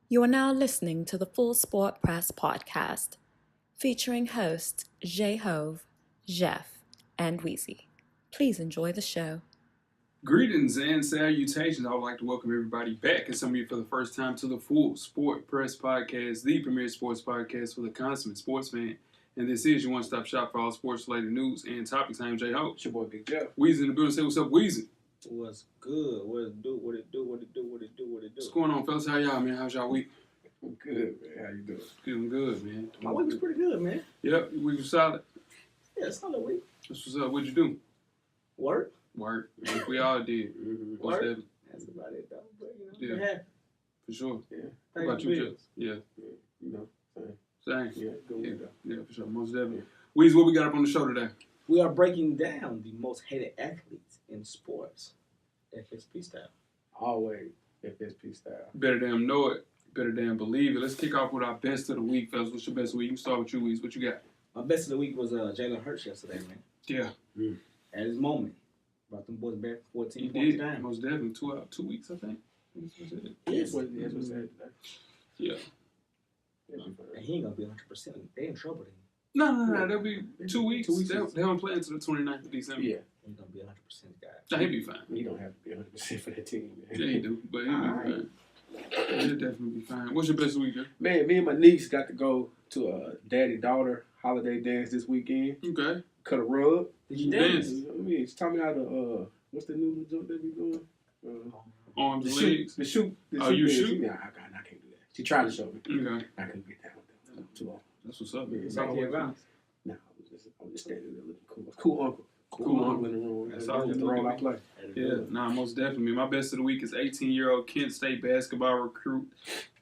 You are now listening to the Full Sport Press podcast, featuring hosts Jay Hove, Jeff, and Weezy. Please enjoy the show. Greetings and salutations. I would like to welcome everybody back, and some of you for the first time, to the Full Sport Press podcast, the premier sports podcast for the consummate sports fan. And this is your one-stop shop for all sports-related news and topics. I'm Jay Hove. It's your boy Big Jeff. Weezy in the building. Say what's up, Weezy. What's good? What it do? What it do? What it do? What it do? What it do? What's going on, fellas? How y'all, man? How's y'all week? I'm good, man. How you doing? Feeling good, man. My week was pretty good, man. Yep, your week was solid. Yeah, solid week. That's what's up. What'd you do? Work. Work. We all did. Work. That? That's about it, though. But, Yeah. Yeah. For sure. Yeah. What about you, Jeff? Yeah. You know, Same. yeah, good week, though. Yeah, for sure. Most definitely. Weezy, what we got up on the show today? We are breaking down the most hated athletes in sports. FSP style. Always FSP style. Better damn know it. Better damn believe it. Let's kick off with our best of the week, fellas. What's your best of the week? You start with you, Weezy. What you got? My best of the week was Jalen Hurts yesterday, man. Yeah. At his moment. Brought them boys back 14 He points did. down. Most definitely. 2 weeks, I think. Yes. Yeah. And he ain't going to be 100%. They in trouble then. No. That'll be 2 weeks. 2 weeks. They don't play until the 29th of December. Yeah. He's going to be 100% guy. Nah, he'll be fine. He don't have to be 100% for that team, man. Yeah, he do. But he'll be fine. He'll definitely be fine. What's your best of the week, Jeff? Man, me and my niece got to go to a daddy-daughter holiday dance this weekend. Okay. Cut a rug. Did you dance? I mean, she taught me how to, what's the new joke that we doing? Arms and The legs. shoot. Oh, you dance. shoot? Nah, I can't do that. She tried to show me. Okay. I couldn't get down with them. Too long. That's what's up. Yeah, It's Back always here, bounce. Nah, I was just standing there looking cool. Cool uncle. Cool uncle in the room. That's That's all the you role look I at. play. Yeah, most definitely. My best of the week is 18-year-old Kent State basketball recruit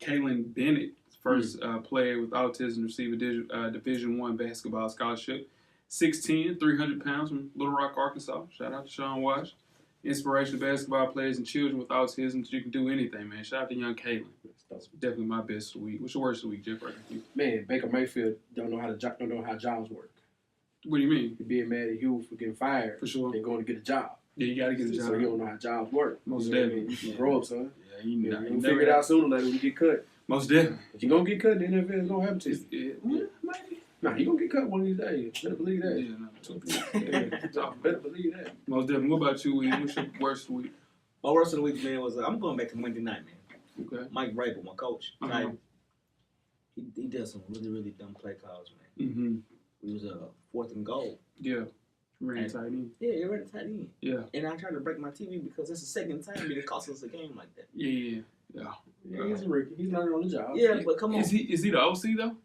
Kaylin Bennett, first player with autism to receive a Division I basketball scholarship. 6'10", 300 pounds from Little Rock, Arkansas. Shout out to Sean Wash. Inspirational basketball players and children with autism so you can do anything, man. Shout out to young Kaylin. That's definitely my best of the week. What's your worst of the week, Jeff? Man, Baker Mayfield don't know how jobs work. What do you mean? You're being mad at Hugh for getting fired. For sure. They're going to get a job. Yeah, you got to get a job. So you don't know how jobs work. Most You know what I definitely. mean? You Yeah. grow up, son. Yeah, you You'll figure it out sooner or later when you get cut. Most definitely. If you're going to get cut, the NFL is going to happen to you. Yeah. Nah, you're going to get cut one of these days. Better believe that. Yeah, no. Better believe that. Most definitely. What about you, Weezy? What's your worst of the week? My worst of the week, man, was I'm going back to Monday night, man. Okay. Mike Vrabel, my coach. Uh-huh. Like, he does some really, really dumb play calls, man. Mm-hmm. It was a 4th and goal. Yeah. Ran tight end. Yeah, it ran tight end. Yeah. And I tried to break my TV because it's the second time it cost us a game like that. Yeah. Yeah, he's a rookie. He's learning on the job. Yeah, but come on. Is he the OC though?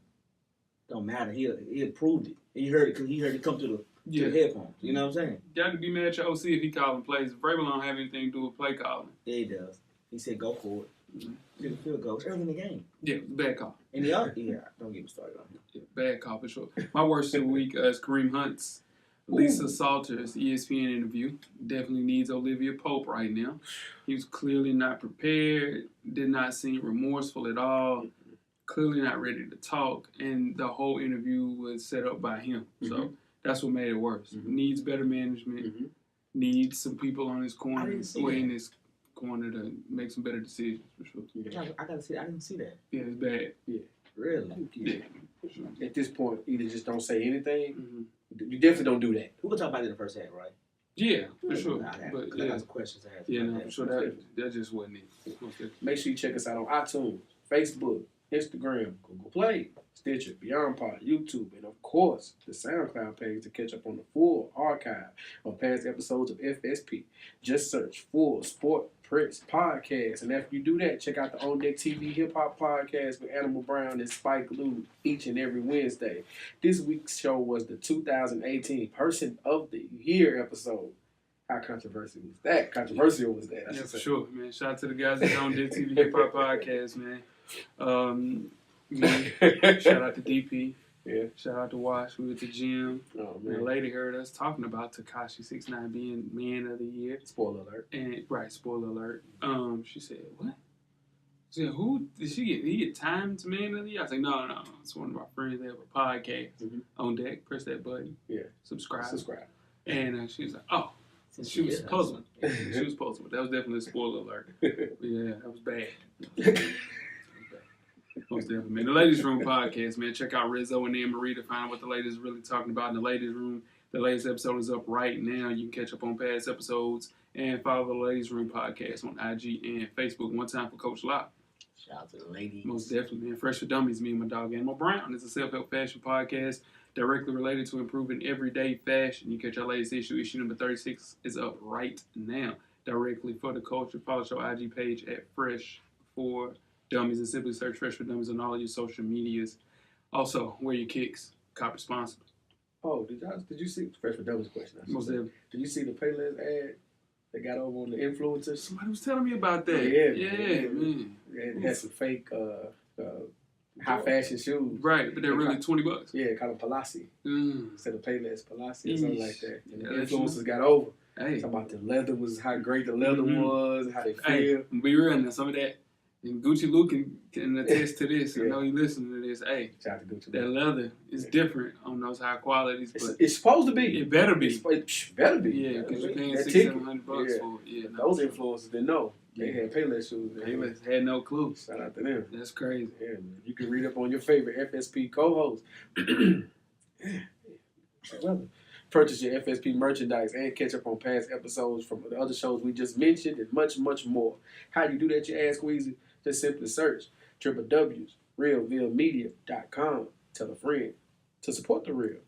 Don't matter. He approved it. He heard it because he heard it come to the headphones. You know what I'm saying? Got to be mad at your OC if he calling plays. If Vrabel don't have anything to do with play calling. Yeah, he does. He said go for it. Did a field goal. It's early in the game. Yeah, it was a bad call. And the other, don't get me started on him. Yeah, bad call for sure. My worst of the week is Kareem Hunt's Lisa Salter's ESPN interview. Definitely needs Olivia Pope right now. He was clearly not prepared, did not seem remorseful at all, clearly not ready to talk, and the whole interview was set up by him. So that's what made it worse. Needs better management, needs some people on his corner, in his corner to make some better decisions for sure. Yeah. I gotta see. I didn't see that. Yeah, it's bad. Yeah. Really? Yeah, for sure. At this point, either just don't say anything. You definitely don't do that. We can talk about it in the first half, right? Yeah, for sure. I But got yeah, some questions to ask. yeah, about no, that. for sure. That just wasn't it. Make sure you check us out on iTunes, Facebook, Instagram, Google Play, Stitcher, Beyond Pod, YouTube, and of course, the SoundCloud page to catch up on the full archive of past episodes of FSP. Just search Full Sport Press Podcast. And after you do that, check out the On Deck TV Hip Hop Podcast with Animal Brown and Spike Lee each and every Wednesday. This week's show was the 2018 Person of the Year episode. How controversial was that? Controversial was that? Yeah, for sure, man. Shout out to the guys at On Deck TV Hip Hop Podcast, man. Shout out to DP. Yeah. Shout out to Wash. We were at the gym. Oh, And a man. lady heard us talking about Tekashi 6ix9ine being Man of the Year. Spoiler alert. And right, spoiler alert. She said, "What?" She said, "Who did she get? Did he get timed Man of the Year?" I was like, "No. It's one of our friends. They have a podcast On Deck. Press that button. Yeah. Subscribe." And she was like, "Oh." She was puzzled. She was puzzled. That was definitely a spoiler alert. Yeah, that was bad. Most definitely, man. The Ladies Room podcast, man. Check out Rizzo and Ann Marie to find out what the ladies are really talking about in the Ladies Room. The latest episode is up right now. You can catch up on past episodes and follow the Ladies Room podcast on IG and Facebook. One time for Coach Locke. Shout out to the ladies. Most definitely, man. Fresh for Dummies, me and my dog Animal Brown. It's a self-help fashion podcast directly related to improving everyday fashion. You catch our latest issue. Issue number 36 is up right now. Directly for the culture. Follow our IG page at Fresh for Dummies and simply search Fresh for Dummies on all of your social medias. Also, wear your kicks. Cop responsible. Oh, did you see Fresh for Dummies question? Most definitely. Did you see the Payless ad that got over on the influencers? Somebody was telling me about that. Yeah, man. It had some fake high fashion shoes. Right, but they're really $20. Yeah, kind of Palazzi. Instead of Payless Palazzi or something like that. And the Yeah, influencers got over. Hey, Talking about the leather was how great the leather was, how they feel. be real now. Some of that, and Gucci Luke can attest to this. I Yeah. know you listening to this. Hey, Shout out to Gucci. that leather is different on those high qualities, but It's supposed to be. it better be. It better be. Yeah, because you're paying That $600-700 ticket. for it. Yeah, Those influencers didn't know. They had Payless shoes. They had no clue. Shout out to them. That's crazy. Yeah, man. You can read up on your favorite FSP co-host. Well, purchase your FSP merchandise and catch up on past episodes from the other shows we just mentioned and much, much more. How do you do that, you ask Weezy? Just simply search www.realvillemedia.com. Tell a friend to support the real.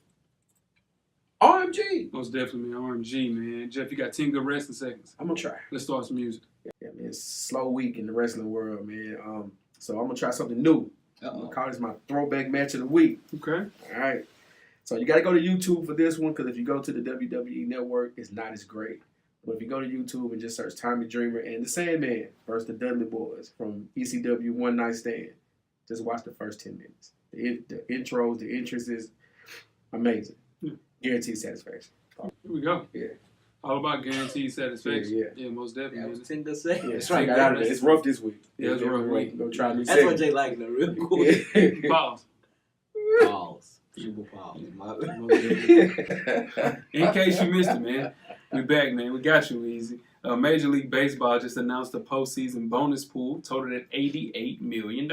RMG! Most definitely, man. RMG, man. Jeff, you got 10 good wrestling seconds. I'm going to try. Let's start some music. Yeah, man, it's a slow week in the wrestling world, man. So I'm going to try something new. I'm going to call this my throwback match of the week. Okay. All right. So you got to go to YouTube for this one because if you go to the WWE Network, it's not as great. But if you go to YouTube and just search Tommy Dreamer and the Sandman versus the Dudley Boys from ECW One Night Stand, just watch the first 10 minutes. The intros, the entrances, amazing. Guaranteed satisfaction. Here we go. Yeah. All about guaranteed satisfaction. Yeah. Most definitely. That man. was 10 good seconds. Yeah, that's right. Got out of there. It's rough this week. Yeah, it's a rough week. Go try new That's what Jay liked, though, real quick. Pause. Pause. Super pause. In case you missed it, man, we back, man. We got you, Easy. Major League Baseball just announced a postseason bonus pool totaled at $88 million,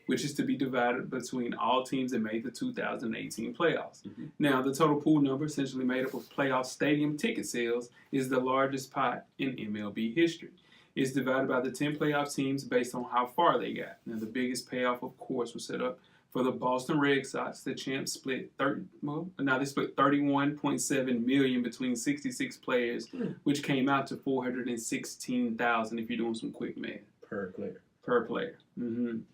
which is to be divided between all teams that made the 2018 playoffs. Now, the total pool number, essentially made up of playoff stadium ticket sales, is the largest pot in MLB history. It's divided by the 10 playoff teams based on how far they got. Now, the biggest payoff, of course, was set up for the Boston Red Sox. The champs split $31.7 million between 66 players, which came out to $416,000 if you're doing some quick math. Per player. Per player. And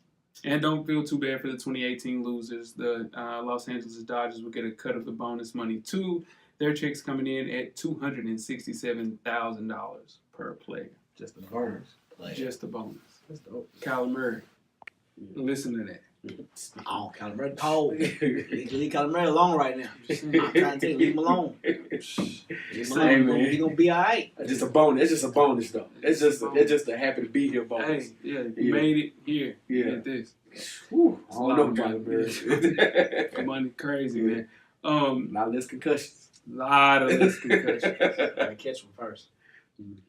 don't feel too bad for the 2018 losers. The Los Angeles Dodgers will get a cut of the bonus money too. Their checks coming in at $267,000 per player. Just a bonus. Just a bonus. That's dope. Kyler Murray. Listen to that. Oh, Kyler Murray cold. Leave Kyler Murray alone right now. I'm trying to tell you, leave him alone. Leave him alone. He's going to be all right. It's just a bonus. It's just a bonus, though. It's just a happy to be here bonus. Hey, you made it here. Yeah. Get this. Whew, I don't know about it, man. Money crazy, man. Not less concussions. Lot of less concussions. Gotta catch him first.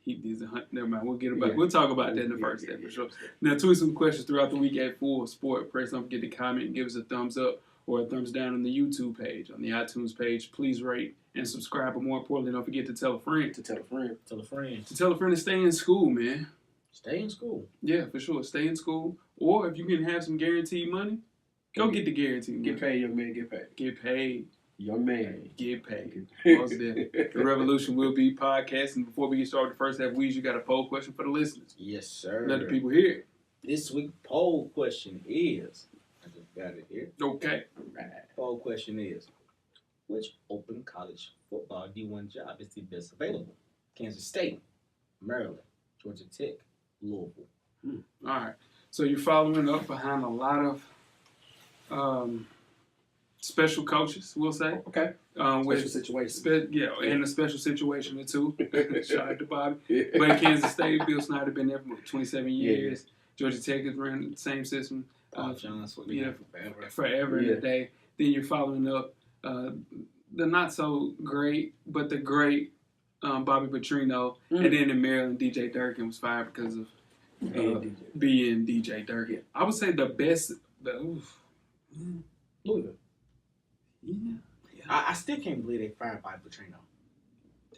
He needs a hunt. Never mind. We'll talk about that in the first step for sure. Now, tweet some questions throughout the week at Full Sport Press. Don't forget to comment and give us a thumbs up or a thumbs down on the YouTube page, on the iTunes page. Please rate and subscribe. But more importantly, don't forget to tell a friend. To tell a friend. Tell a friend. To tell a friend to stay in school, man. Stay in school. Yeah, for sure. Stay in school. Or if you can have some guaranteed money, go get the guaranteed money. Get paid, young man. Get paid. Get paid. Young man. Get paid. Most definitely. The revolution will be podcasting. Before we get started, the first half, Weez, you got a poll question for the listeners. Yes, sir. Let the people hear it. This week's poll question is, I just got it here. Okay. Poll question is, which open college football D1 job is the best available? Kansas State, Maryland, Georgia Tech, Louisville. All right. So you're following up behind a lot of special coaches, we'll say. Okay. With situations. In a special situation or two. Shout out to Bobby. But in Kansas State, Bill Snyder been there for 27 years. Georgia Tech has ran the same system. Johnson, forever in a day. Then you're following up the not so great, but the great Bobby Petrino. And then in Maryland, DJ Durkin was fired because of being DJ Durkin. I would say the best But oof. Louisville. Yeah. I still can't believe they fired Bobby Petrino.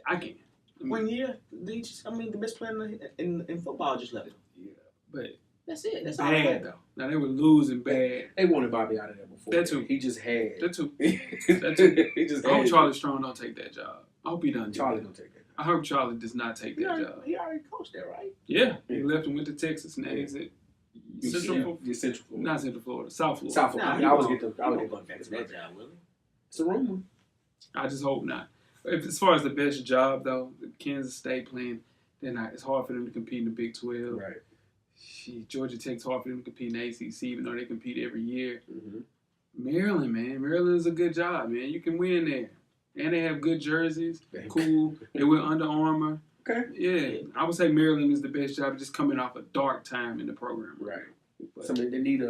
I can. One year, the best player in football just left. Yeah, but That's it. That's all I bad got. though. Now they were losing bad. They wanted Bobby out of there before. That too. He just had. That too. That too. He just I hope had. Charlie Strong don't take that job. I hope he doesn't. Charlie don't take that. I hope Charlie does not take that job. He already coached there, right? Yeah, he left and went to Texas. Now he's at Central Florida. Not Central Florida, South Florida. South Florida. Nah, I was getting back to that job, will he? It's a rumor. I just hope not. As far as the best job though, Kansas State playing, they're not. It's hard for them to compete in the Big 12. Right. Georgia Tech's hard for them to compete in the ACC, even though they compete every year. Mm-hmm. Maryland, man, Maryland is a good job, man. You can win there, and they have good jerseys. Cool. They wear Under Armour. Okay. Yeah, I would say Maryland is the best job, just coming off a dark time in the program. Right. But, Somebody they need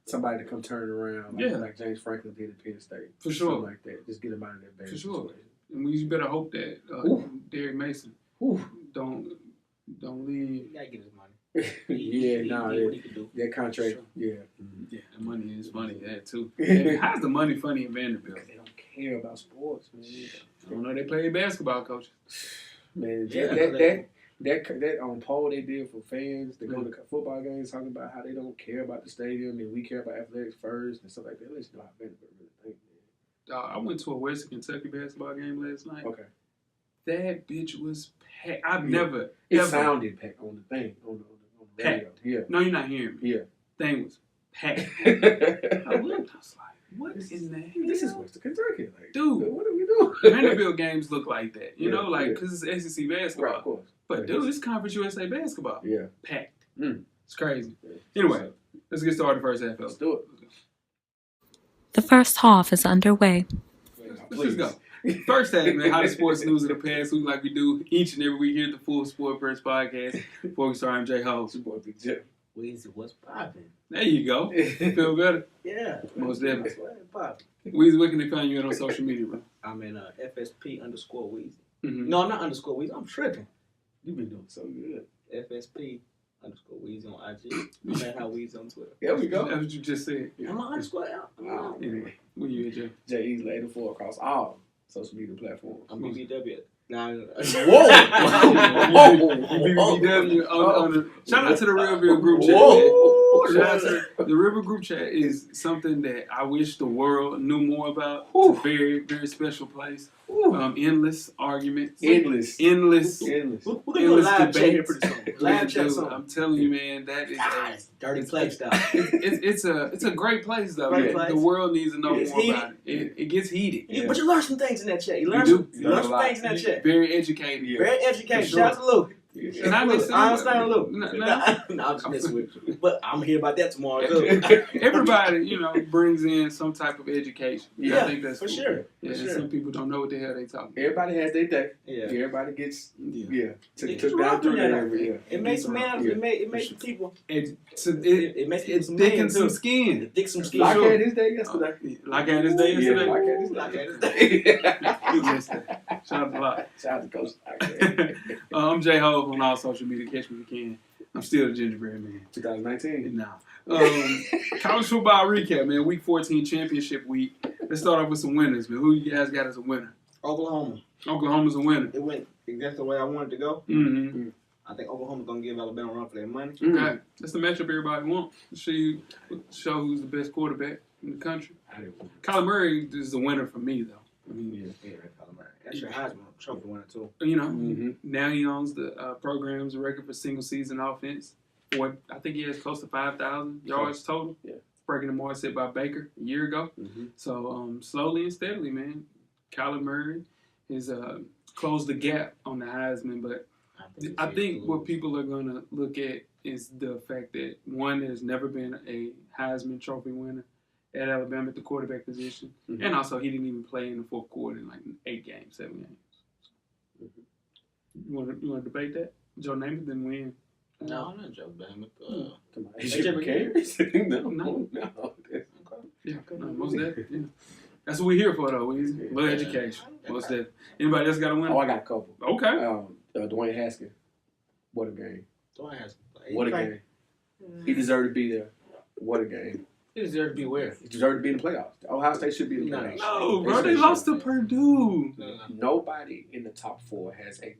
somebody to come turn it around. Like James Franklin did at Penn State. For sure. Something like that. Just get him out of that bad For sure. situation. And we better hope that Derek Mason don't leave. He gotta get his money. What he can do. That contract. Sure. Yeah. Yeah, the money is funny. That too. And how's the money funny in Vanderbilt? They don't care about sports, man. I don't know. They play basketball coaches. Man, Yeah, that poll they did for fans that go to football games talking about how they don't care about the stadium and we care about athletics first and stuff like that. Let's know how Vanderbilt really think, man. I went to a Western Kentucky basketball game last night. Okay. That bitch was packed. I've Yeah. never. It ever, sounded packed on the thing, on the radio. Yeah. No, you're not hearing me. Yeah. Thing was packed. I looked. I was like, what in the hell? This is Western Kentucky. Like, Dude. what are we doing? Vanderbilt games look like that. You know, like, yeah. because it's SEC basketball. Right, of course. But, dude, it's Conference USA basketball. Yeah. Packed. Mm. It's crazy. Yeah. Anyway, let's get started first half. Let's do it. The first half is underway. Let's just go. First half, man, how the sports news of the past week, like we do each and every week here at the Full Sport Press Podcast. Before we start, I'm Jay Ho. It's your boy Big Jeff. Weezy, what's poppin'? There you go. Feel better? Yeah. Most definitely. That's what poppin'. Weezy, where can they find you at on social media, bro? I'm in FSP_Weezy. Mm-hmm. No, I'm not _Weezy. I'm tripping. You've been doing so good. FSP_Weezy on IG. I'm at How Weezy on Twitter. There we go. That's what you just said. I'm an underscore out. Anyway, where you at, Jay? JE84 across all social media platforms. I'm BBW. Nah, BBW on the, shout out to the Real Bill group chat. Whoa. Man. Shout out to the River group chat is something that I wish the world knew more about. It's a very, very special place. Endless arguments. Endless. Endless. We're gonna do a Endless live chat here debates. pretty soon. Live chat Dude, soon. I'm telling you, man, that is Guys, dirty place though. it's a great place though. Great Man. place. The world needs to know It's more heated. about it. It gets heated. Yeah. But you learn some things in that chat. You learn do. some things in that chat. Very educated. Yeah. Very educated. For Shout out to Luke. And I listen. I understand Luke. No. No, I'm just messing with you. But I'm here about that tomorrow too. Everybody, brings in some type of education. Yeah, I think that's for cool. sure. Yeah, For and sure. some people don't know what the hell they talking about. Everybody has their day. Yeah. Everybody gets Yeah. took down through that every year. It makes man. Yeah. It makes people. It makes it's some digging man, some too. skin. Dick some skin. Like Sure. had his day yesterday. Like I had this day yesterday. Yeah, like had his Like day had his yesterday. You missed it. Shout out to Lot. Shout out to Coach. Okay. I'm Jay Ho on all social media. Catch me if you can. I'm still the gingerbread man. 2019. Nah. College football recap, man. Week 14 championship week. Let's start off with some winners, man. Who you guys got as a winner? Oklahoma. Oklahoma's a winner. It went exactly the way I wanted to go. Mm-hmm. I think Oklahoma's gonna give Alabama a run for their money. Okay. That's the matchup everybody wants. Show who's the best quarterback in the country. Kyler Murray is the winner for me, though. I mean, Yeah, Kyler Murray. That's your Heisman Trophy winner too. Now he owns the program's record for single season offense. I think he has close to 5,000 yards total. Yeah. Breaking the mark set by Baker a year ago. Mm-hmm. So slowly and steadily, man, Kyler Murray has closed the gap on the Heisman. But I think what people are going to look at is the fact that, one, there's never been a Heisman Trophy winner at Alabama at the quarterback position. Mm-hmm. And also, he didn't even play in the fourth quarter in like 7 games. Mm-hmm. You want to debate that? Joe Namath didn't win. No, I'm not Joe Bama. Come on. AJ No. Yeah, no, most definitely. Yeah. That's what we're here for, though. We're Yeah. education. Most definitely. Anybody else got a winner? Oh, I got a couple. Okay. Dwayne Haskins. What a game. Dwayne has. What a game. He deserved to be there. What a game. He deserves to be where? He deserves to be in the playoffs. Ohio State should be in the playoffs. No, bro, they lost to Purdue. Nobody in the top 4 has a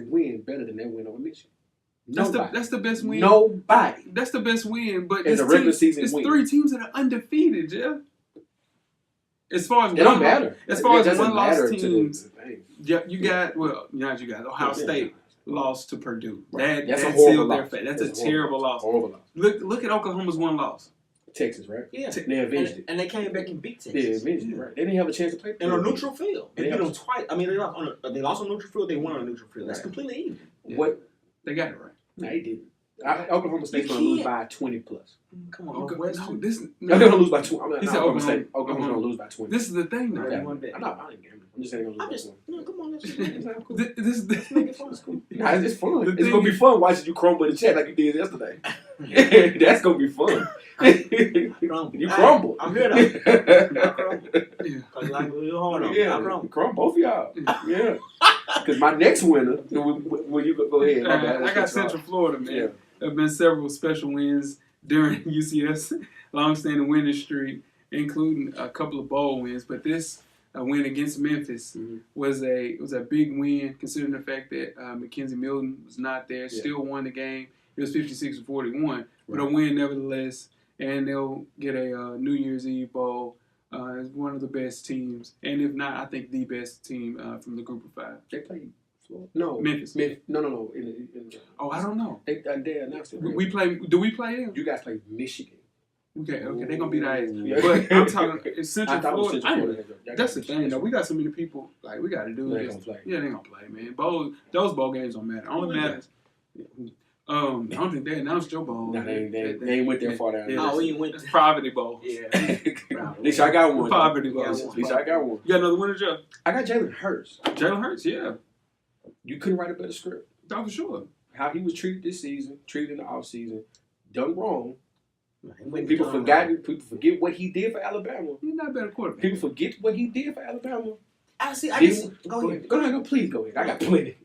win better than their win over Michigan. That's the best win. Nobody. That's the best win, but It's a regular season it's win. 3 teams that are undefeated, Jeff. As far as it don't matter. As far it as doesn't one-loss matter teams, to the yeah, you got Ohio State lost to Purdue. Right. That's that a horrible sealed their loss. fate. That's a terrible loss. Horrible loss. Look at Oklahoma's one loss. Texas, right? Yeah. They avenged it. And they came back and beat Texas. They avenged it, right? They didn't have a chance to play. And on neutral field. They They beat them have- twice. I mean, they lost on neutral field. They won on neutral field. That's Right. completely even. Yeah. What? They got it right. No, they didn't. Oklahoma State's going to lose by 20 plus. Come on, No, Northwestern. this They're going to lose by 20. He said Oklahoma's Oklahoma. going to lose by 20. This is the thing, though. Right. One bet. I didn't gamble. I'm just saying they're going to lose by 20. Come on, let's This make it fun. It's cool. Nah, it's fun. The It's thing going to be is- fun watching you crumble in the chat like you did yesterday. That's going to be fun. You crumble. I'm here though. I crumble. Yeah. Like a little hard on. Yeah, I crumble. crumble. Both of y'all. Yeah. Because my next winner, when you go ahead. my bad. I got Central Florida, man. Yeah. There have been several special wins during UCF's long-standing winning streak, including a couple of bowl wins. But this win against Memphis was a big win, considering the fact that Mackenzie Milton was not there. Still won the game. It was 56-41, but a win nevertheless. And they'll get a New Year's Eve bowl as one of the best teams, and if not, I think the best team from the Group of 5. They played Florida. No. Memphis. No. Oh, I don't know. They announced it. We play. Do we play them? You guys play Michigan. Okay, they're gonna beat our ass. Yeah. But I'm talking it's I Central thought it was Florida. Central Florida. That's the thing, though. We got so many people. Like, we got to do They this. gonna play. Yeah, they gonna play, man. Those bowl games don't matter. Only matters. I don't think they announced your bowl. No, they ain't went that far down. Yeah, Oh, we went. It's Poverty Bowl. Yeah. At least I got one. Poverty Bowl. Yeah, At least I got one. You got another winner, Joe? I got Jalen Hurts. Jalen Hurts, yeah. You couldn't write a better script. Oh, for sure. How he was treated this season, treated in the offseason, done wrong. People People forget what he did for Alabama. He's not a better quarterback. People forget what he did for Alabama. I see. Go ahead. Please go ahead. I got plenty.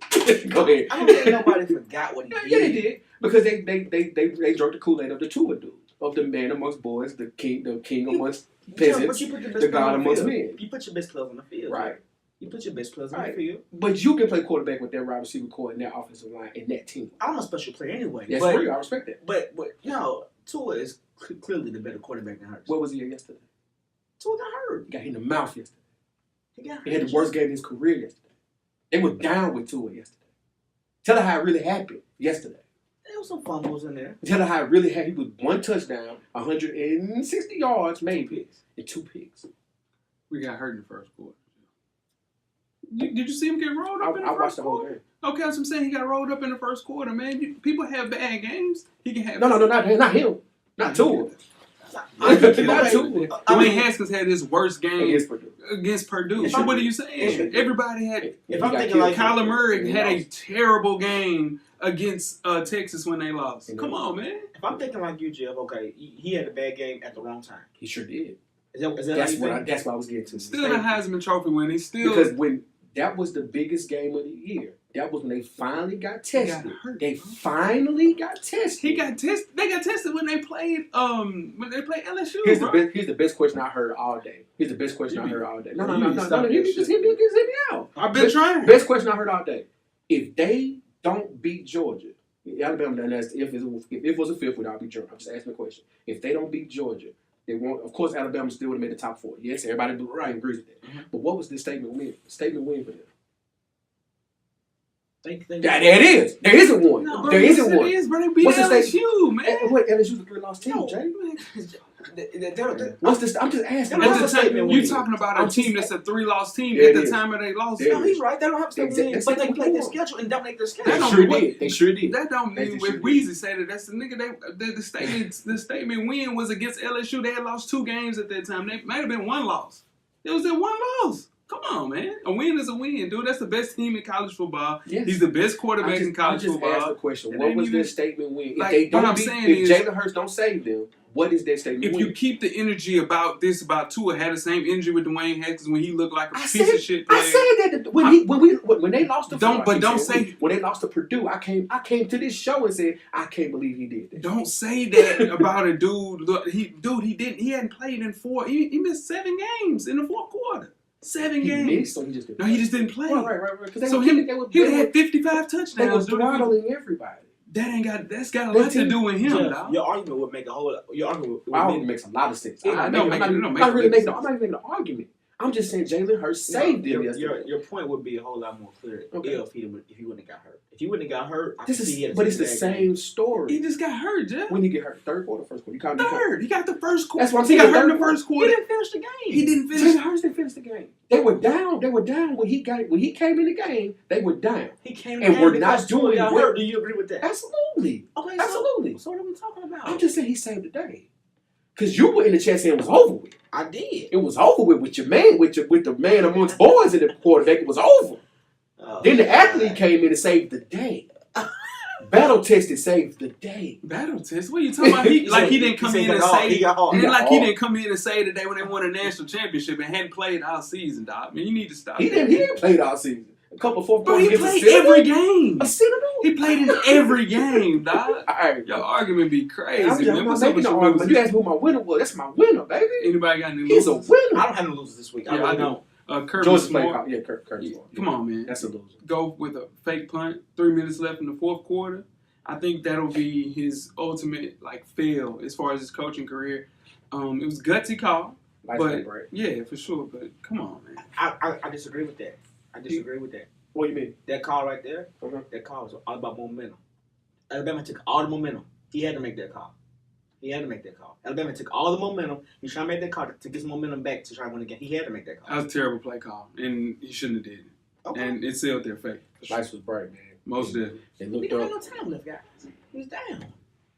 Go ahead. I don't think nobody forgot what he did. Yeah, they did because they drank the Kool-Aid of the Tua dude, of the man amongst boys, the king amongst peasants, But you put your best the players God on the amongst field. men. You put your best players on the field. Right. You put your best players on Right. the field. But you can play quarterback with that wide receiver core and that offensive line and that team. I'm a special player anyway. That's but, real. I respect that. But no, Tua is clearly the better quarterback than Hurts. What was he at yesterday? Tua got hurt. He got hit in the mouth yesterday. He got hurt. He had the worst game of his career yesterday. They were down with Tua yesterday. Tell her how it really happened yesterday. There was some fumbles in there. Tell her how it really happened. He was 1 touchdown, 160 yards, maybe, and 2 picks. We got hurt in the first quarter. Did you see him get rolled up in the I first watched the whole quarter? game. Okay, that's what I'm saying. He got rolled up in the first quarter, man. People have bad games. He can have. No, not him. Not Tua. I Not mean, Tua. Dwayne Haskins had his worst game Against Purdue. So what are you saying? Everybody had. If He I'm got thinking killed. like Kyler Murray had a lost. terrible game against Texas when they lost. And Come they on, man. if I'm thinking like you, Jeff, okay, he had a bad game at the wrong time. He sure did. Is that That's how you what think? Still I was getting to. Still the Heisman Trophy winning. Still. Because when that was the biggest game of the year. That was when they finally got tested. Got hurt, They bro. finally got tested. He got tested. They got tested when they played LSU. Here's bro. the best question I heard all day. Here's the best question I heard all day. No. Stop Hear that me shit. hear me out. I've been trying. Best question I heard all day. If they don't beat Georgia, Alabama done asked if it was a fifth, would I be Georgia? I'm just asking the question. If they don't beat Georgia, they won't. Of course, Alabama still would have made the top 4. Yes, everybody agrees with that. Mm-hmm. But what was the statement win? Statement win for them? Think There it is. There isn't one. No, bro, there yes, isn't one. It is, bro. They beat What's the LSU, man. What LSU's a 3-loss team, No. Jay? They're What's this? I'm just asking. That's At a the time, statement you win. talking about a team that's a 3-loss team There at it the is. time of they lost. There No, it he's right. They don't have to stay Exactly. win, but they played their schedule and dominate their schedule. That They don't sure mean what- did. They sure did. That don't They mean sure if did. Weezy said it. That's the nigga. The statement win was against LSU. They had lost 2 games at that time. They might have been 1 loss. It was that 1 loss. Come on, man. A win is a win, dude. That's the best team in college football. Yes. He's the best quarterback in I college just asked the football. question. It What ain't was even- their statement win? If like, they what don't I'm beat, saying if is- Jalen Hurts don't save them, What is that statement? If you keep the energy about Tua, had the same energy with Dwayne Haskins when he looked like a piece of shit player. I said that when they lost to when they lost to Purdue, I came to this show and said I can't believe he did that. Don't say that about a dude. Look, he hadn't played in 4. He missed 7 games in the 4th quarter. 7 games. Missed, or he just didn't play? No, he just didn't play. Right. So he would have had 55 touchdowns. They were throttling everybody. That's got a lot to do with him, dog. Your argument would make makes a lot of sense. I'm not really making an argument. I'm just saying Jalen Hurts saved him yesterday. Your point would be a whole lot more clear if he wouldn't have got hurt. If he wouldn't have got hurt, it's the same story. He just got hurt, Jeff. When you get hurt, third quarter, first quarter. Third. He got the first quarter. That's what I'm saying. He got hurt in the first quarter. He didn't finish the game. Jalen Hurts didn't finish the game. They were down when he came in the game. They were down. He came and we're not doing well. Do you agree with that? Absolutely. Okay. Absolutely. So what are we talking about? I'm just saying he saved the day. Because you were in the chat saying it was over with. I did. It was over with your man, with the man amongst boys in the quarterback. It was over. Then the athlete came in and saved the day. Battle tested saved the day. Battle test? What are you talking about? He didn't come in and say. He didn't come in and say today when they won a national championship and hadn't played all season, dog. I mean, you need to stop. He didn't play all season. A couple of 4th quarters. He played every game. A Citadel? He played in every game, dog. Right. Your argument be crazy, man. What's up with your argument? You asked me who my winner was. That's my winner, baby. Anybody got any losers? He's a winner. I don't have any losers this week. I don't. Curtis Smart. Curtis. Come on, man. That's a loser. Go with a fake punt. 3 minutes left in the 4th quarter. I think that'll be his ultimate fail as far as his coaching career. It was gutsy call, yeah, for sure. But come on, man. I disagree with that. What do you mean? That call right there. That call was all about momentum. Alabama took all the momentum. He had to make that call. Alabama took all the momentum. He was trying to make that call to get some momentum back to try to win again. He had to make that call. That was a terrible play call, and he shouldn't have did it. Okay. And it sealed their fate. The lights was bright, man. Most of it. We didn't have no time left, guys. He was down.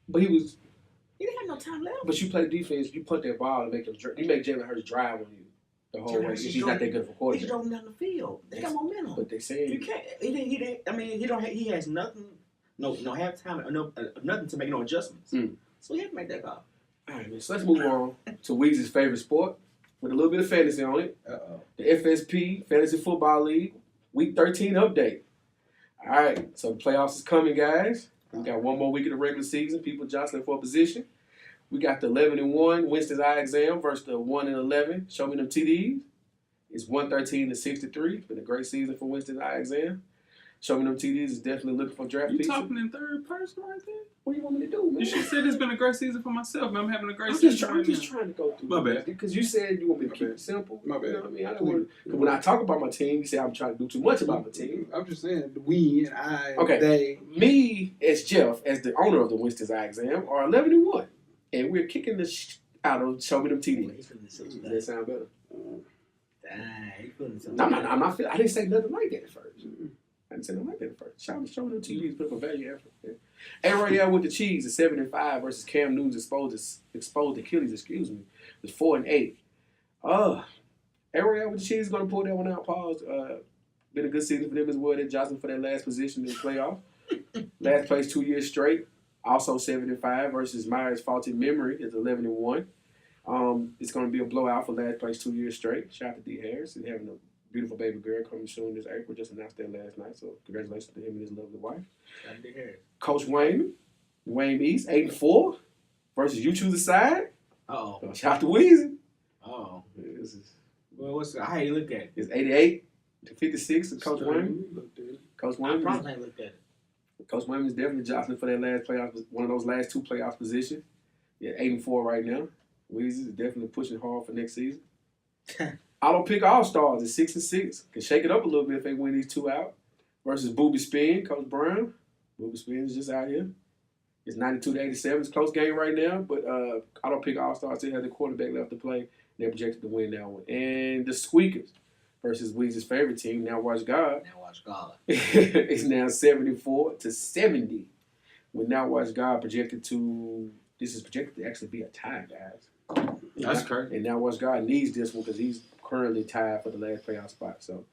But he didn't have no time left. But you play defense. You punt that ball and make him. You make Jalen Hurts drive on you the whole way. He's not that good of a quarterback. He drove him down the field. They got momentum. But they say you can't. He didn't. I mean, he has nothing. No halftime. Nothing to make no adjustments. So he had to make that call. All right, man. So let's move on to Weezy's favorite sport with a little bit of fantasy on it. The FSP Fantasy Football League Week 13 update. All right, so the playoffs is coming, guys. We got one more week of the regular season. People jostling for a position. We got the 11-1 Winston's Eye Exam versus the 1-11 Show Me Them TDs. It's 113-63. It's been a great season for Winston's Eye Exam. Show Me Them TDs is definitely looking for draft pieces. You talking in third person right there? What do you want me to do, man? You should have said it's been a great season for myself, man. I'm having a great season. I'm just trying to go through. My bad. Because you said you want me to keep it simple. My bad. You know what I mean? I don't want to. When I talk about my team, you say I'm trying to do too much about my team. I'm just saying, we and I, they. Me, as Jeff, as the owner of the Winston's Eye Exam, are 11-1. And we're kicking the out of Show Me Them TDs. Does that sound better? I'm not feeling. I didn't say nothing like that at first. I didn't say nothing like that at first. Show Me Them TDs, put up a value effort. Yeah. A-Royale with the cheese is 7-5 versus Cam Newton's exposed Achilles, It's 4-8. A-Royale with the cheese is going to pull that one out. Pause. Been a good season for them as well. They're jostling for that last position in the playoff. Last place 2 years straight. Also 7-5 versus Myers' Faulty Memory is 11-1. It's going to be a blowout for last place 2 years straight. Shout out to D. Harris. He's having a beautiful baby girl coming soon this April. Just announced that last night. So congratulations to him and his lovely wife. Shout out to D. Harris. Coach Wayne East, 8-4 versus You Choose a Side. Shout out to Weezy. How you look at it? It's 88-56 of Coach Wayne. Coach Wayne. I probably ain't looked at it. Coach Wayne is definitely jostling for that last playoff, one of those last 2 playoff positions. Yeah, 8-4 right now. Weezy is definitely pushing hard for next season. Auto Pick All-Stars is 6-6. Can shake it up a little bit if they win these 2 out. Versus Booby Spin, Coach Brown. Booby Spin is just out here. It's 92-87. It's a close game right now, but Auto Pick All-Stars still have the quarterback left to play. They're projected to win that one. And the Squeakers versus Weezy's favorite team, Now Watch God. It's now 74-70. With Now Watch God projected to actually be a tie, guys. That's correct. And Now Watch God needs this one because he's currently tied for the last playoff spot. So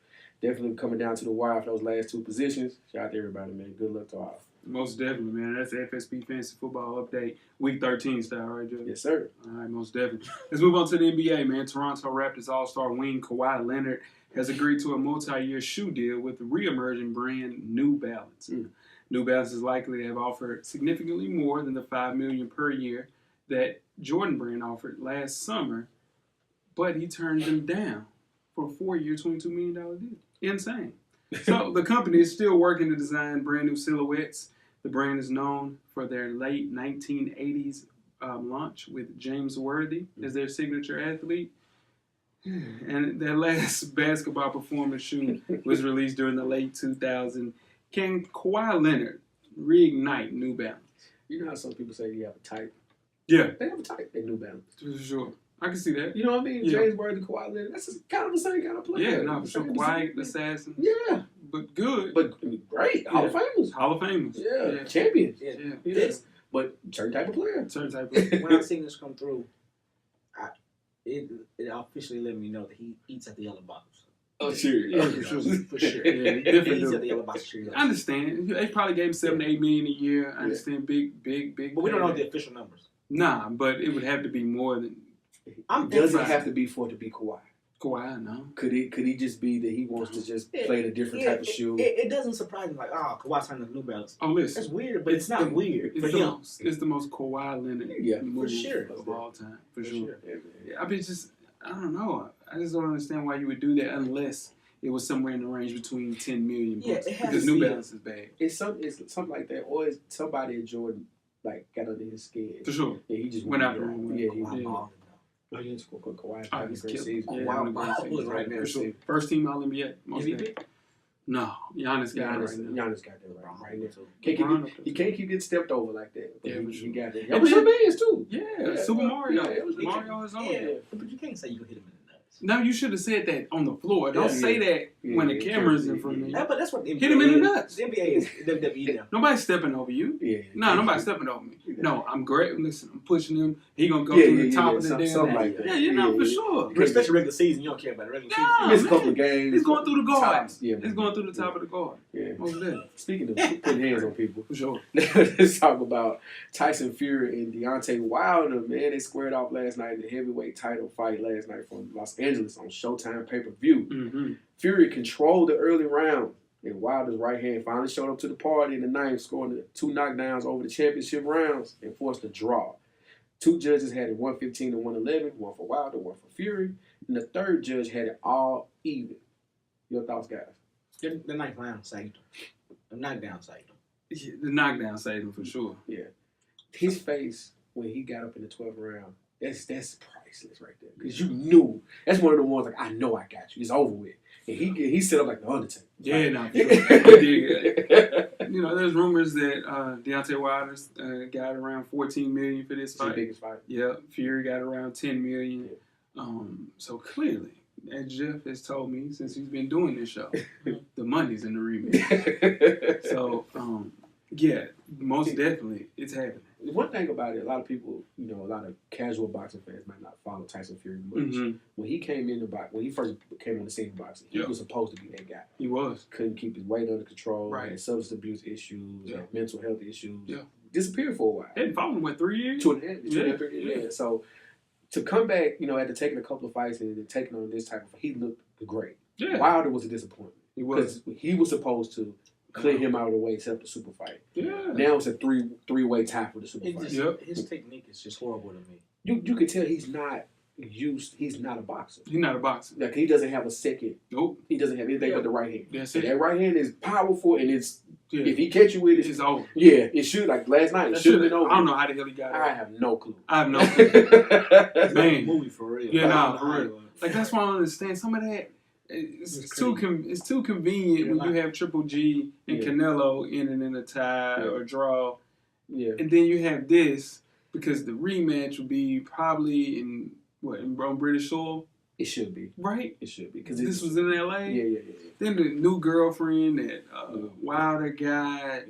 definitely coming down to the wire for those last 2 positions. Shout out to everybody, man. Good luck to all. Most definitely, man. That's the FSP Fantasy Football Update, Week 13 style, right, Joe? Yes, sir. All right, most definitely. Let's move on to the NBA, man. Toronto Raptors All-Star wing Kawhi Leonard has agreed to a multi-year shoe deal with the re-emerging brand New Balance. New Balance is likely to have offered significantly more than the $5 million per year that Jordan Brand offered last summer, but he turned them down for a 4-year, $22 million deal. Insane. So the company is still working to design brand new silhouettes. The brand is known for their late 1980s launch with James Worthy as their signature athlete. And their last basketball performance shoe was released during the late 2000s. Can Kawhi Leonard reignite New Balance? You know how some people say you have a type? Yeah. They have a type at New Balance. For sure. I can see that. You know what I mean? Yeah. James Worthy, Kawhi Leonard, that's kind of the same kind of player. Yeah, no, for sure. Quiet assassin. Yeah. But good. But great. Hall of Famers. Hall of Famers. Yeah. Champions. Yeah. But certain type of player. Certain type of When I seen this come through, it officially let me know that he eats at the yellow box. Oh, sure. Yeah, for sure. For sure. Yeah, He different eats at dude. the yellow box. Sure. I understand. They probably gave him $7 to $8 million a year. I understand big. But we don't know the official numbers. Nah, but it would have to be more than Does it have to be for it to be Kawhi? Kawhi, no. Could he just be that he wants to just play a different type of shoe? It doesn't surprise me. Like, Kawhi's trying to New Balance. Oh, listen. That's weird, but it's not weird for him. It's the most Kawhi Leonard move sure. of all time. For sure. Sure. Yeah, I mean, I don't know. I just don't understand why you would do that unless it was somewhere in the range between $10 million. Yeah, it has because to New be. Balance is bad. It's something like that, or it's somebody at Jordan like got under his skin. For sure. Yeah, he just Went out the wrong way. Yeah, Kawhi balling, Oh, yeah, it's Kawhi. Oh, he's great killed. season. Yeah, Kawhi Kawhi balling right now. now. For sure. First team All NBA. Most MVP? definitely. No, Giannis got it right now. Giannis got that right now. LeBron He can't keep getting stepped over like that. Yeah, But for he sure. got that. And It was then- your man's too. Yeah, Super Mario. Yeah, it was Mario is on Yeah, there. but you can't say you can hit him in the nuts. No, you should have said that on the floor. Don't Yeah, say that yeah, when the yeah, camera's yeah, in front of you. Yeah, but that's what the NBA Hit him in the is. nuts. The NBA is WWE now. Nobody's stepping over you. Yeah. No, nobody's stepping over me. No, I'm great. Listen, I'm pushing him. He gonna go Yeah, through yeah, the top yeah, of the something damn. like that. Yeah, you know, Yeah, for yeah. sure. Especially regular season, you don't care about it. Regular No, season. He missed a man. couple of games. He's going through the guard. Tops. Yeah, It's going through the top of the guard. Yeah. Most definitely. Speaking of putting hands on people, For sure. let's talk about Tyson Fury and Deontay Wilder. Man, they squared off last night in the heavyweight title fight last night from Los Angeles on Showtime pay-per-view. Mm-hmm. Fury controlled the early round, and Wilder's right hand finally showed up to the party in the ninth, scoring the 2 knockdowns over the championship rounds and forced a draw. 2 judges had it 115 to 111, one for Wilder, one for Fury, and the third judge had it all even. Your thoughts, guys? The ninth round saved him. The knockdown saved him. Yeah, the knockdown saved him for sure. Yeah. His face when he got up in the 12th round, that's priceless right there. Because you knew. That's one of the ones like, I know I got you. It's over with. And he set up like the Undertaker. Yeah, Like, no, for sure. He did. You know, there's rumors that Deontay Wilder got around $14 million for this It's the fight. biggest fight. Yeah, Fury got around $10 million. So clearly, as Jeff has told me since he's been doing this show, the money's in the rematch. So, yeah, most definitely, it's happening. One thing about it, a lot of people, a lot of casual boxing fans might not follow Tyson Fury much. Mm-hmm. When he came in the box, when he first came on the scene in boxing, he was supposed to be that guy. He was. Couldn't keep his weight under control, Right. had substance abuse issues, had mental health issues. Yeah. Disappeared for a while. Hadn't fought him, 3 years? 2.5 Yeah. years. So to come back, after taking a couple of fights and then taking on this type of, he looked great. Yeah. Wilder was a disappointment. He was. Because he was supposed to clear him out of the way, set up the super fight. Yeah. Now it's a three-way tie for the super fight. His technique is just horrible to me. You can tell he's not a boxer. He's not a boxer. Like he doesn't have a second. Nope. He doesn't have anything but the right hand. That's And it. that right hand is powerful, and it's Yeah. if he catch you with it, It's over. yeah, it should. Like last night, it should have been over. I don't know how the hell he got it. I have no clue. I have no clue. It's like Man. a movie for real. Yeah, I nah, don't know for how real. it was. Like, that's why I don't understand. Some of that, it's too convenient Yeah, when you have Triple G and Yeah. Canelo ending in a tie Yeah. or draw. Yeah. And then you have this, because the rematch would be probably on British soil, It should be. right? It should be because This was in LA. Yeah. Then the new girlfriend that Wilder got.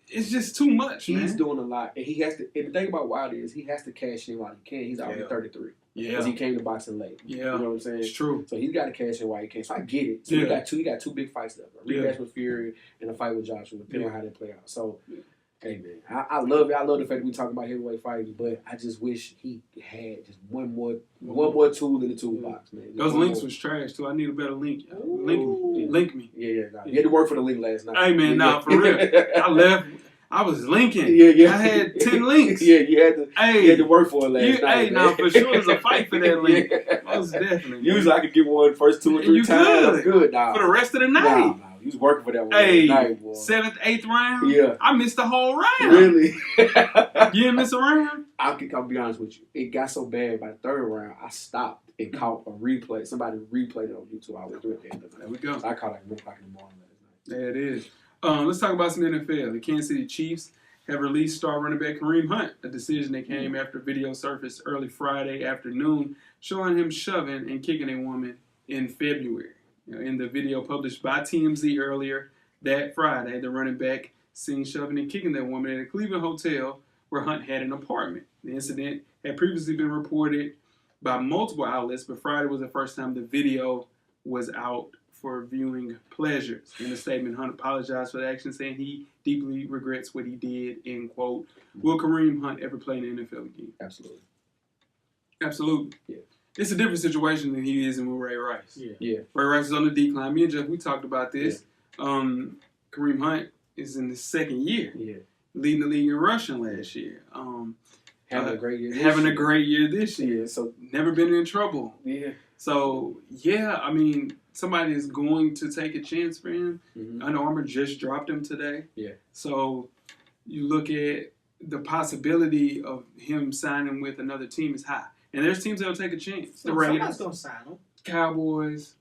It's just too much, He's man. doing a lot, and he has to. And the thing about Wilder is he has to cash in while he can. He's already 33. Yeah. Because he came to boxing late. Yeah. You know what I'm saying? It's true. So he's got to cash in while he can. So I get it. So he got two big fights left. A rematch with Fury and a fight with Joshua, depending on how they play out. So, hey, man, I love it. I love the fact that we talking about heavyweight fighting, but I just wish he had just one more tool in the toolbox, man. Those links was trash, too. I need a better link. Link me. Yeah. Nah. You had to work for the link last night. Hey, man, for real. I left. I was linking. Yeah. I had 10 links. Yeah, you had to work for it last night. Hey, now for sure it's a fight for that link. Most definitely. Usually I could get one first 2 or 3 times. Good. Nah. For the rest of the night. Nah. You was working for that one last night, boy. 7th, 8th round? Yeah. I missed the whole round. Really? You didn't miss a round? I'll be honest with you. It got so bad by the 3rd round, I stopped and caught a replay. Somebody replayed it on YouTube. I was doing it. There we go. So I caught like 1 o'clock in the morning last night. There it is. Let's talk about some NFL. The Kansas City Chiefs have released star running back Kareem Hunt, a decision that came after video surfaced early Friday afternoon showing him shoving and kicking a woman in February. In the video published by TMZ earlier that Friday, the running back seen shoving and kicking that woman at a Cleveland hotel where Hunt had an apartment. The incident had previously been reported by multiple outlets, but Friday was the first time the video was out for viewing pleasures. In a statement, Hunt apologized for the action, saying he deeply regrets what he did, end quote. Will Kareem Hunt ever play in the NFL again? Absolutely. Yeah. It's a different situation than he is in with Ray Rice. Yeah. Ray Rice is on the decline. Me and Jeff, we talked about this. Kareem Hunt is in his 2nd year. Yeah. Leading the league in rushing last year. Having a great year. A great year this year. So never been in trouble. Yeah. So I mean, somebody is going to take a chance for him. Mm-hmm. Under Armour just dropped him today. Yeah. So you look at the possibility of him signing with another team is high. And there's teams that will take a chance. The Raiders, somebody's gonna sign him. Cowboys,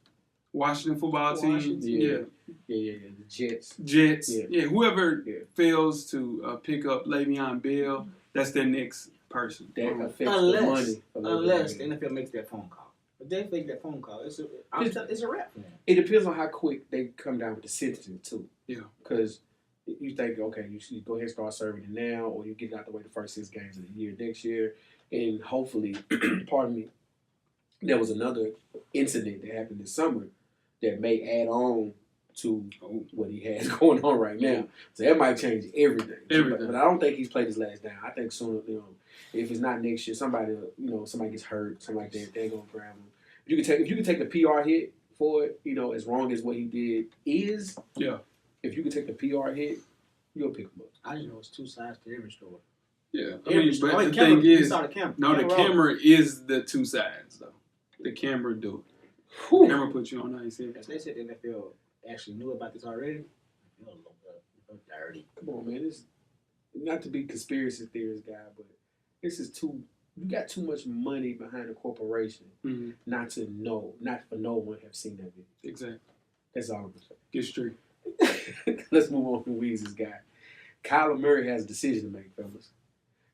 Washington football team. Yeah. The Jets. Yeah. Whoever fails to pick up Le'Veon Bell, that's their next person. That affects the money. Unless the NFL makes that phone call. If they make that phone call, it's a wrap for them. It depends on how quick they come down with the sentencing, too. Yeah. Because you think, okay, you should go ahead and start serving it now, or you get out the way the first 6 games of the year next year. And hopefully, pardon me, there was another incident that happened this summer that may add on to what he has going on right now. So that might change everything. But I don't think he's played his last down. I think sooner, if it's not next year, somebody gets hurt, something like that, they're gonna grab him. If you can take the PR hit for it, as wrong as what he did is. Yeah. If you can take the PR hit, you'll pick him up. I just know it's 2 sides to every story. Yeah, but the thing is, the camera is the 2 sides, though. The camera do it. The camera puts you on ice. If they said the NFL actually knew about this already, I feel a little dirty. Come on, man. It's not to be conspiracy theorist guy, but this is you got too much money behind a corporation not for no one have seen that video. Exactly. That's all I'm saying. It's true. Let's move on to Weezy's guy. Kyler Murray has a decision to make, fellas.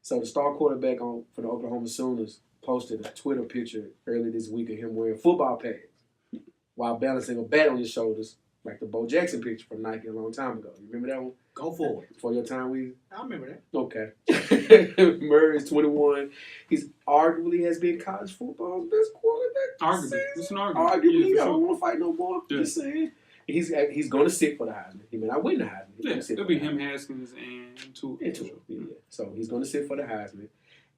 So the star quarterback for the Oklahoma Sooners posted a Twitter picture earlier this week of him wearing football pads while balancing a bat on his shoulders, like the Bo Jackson picture from Nike a long time ago. You remember that one? Go for it. Before your time, Weezy? I remember that. Okay. Murray is 21. He's arguably has been college football's best quarterback. Arguably. It's an argument. Arguably. I don't want to fight no more. Yeah. Just saying. He's going to sit for the Heisman. He may not win the Heisman. Yeah, it'll be him, Haskins, and Tua. Yeah. So he's going to sit for the Heisman.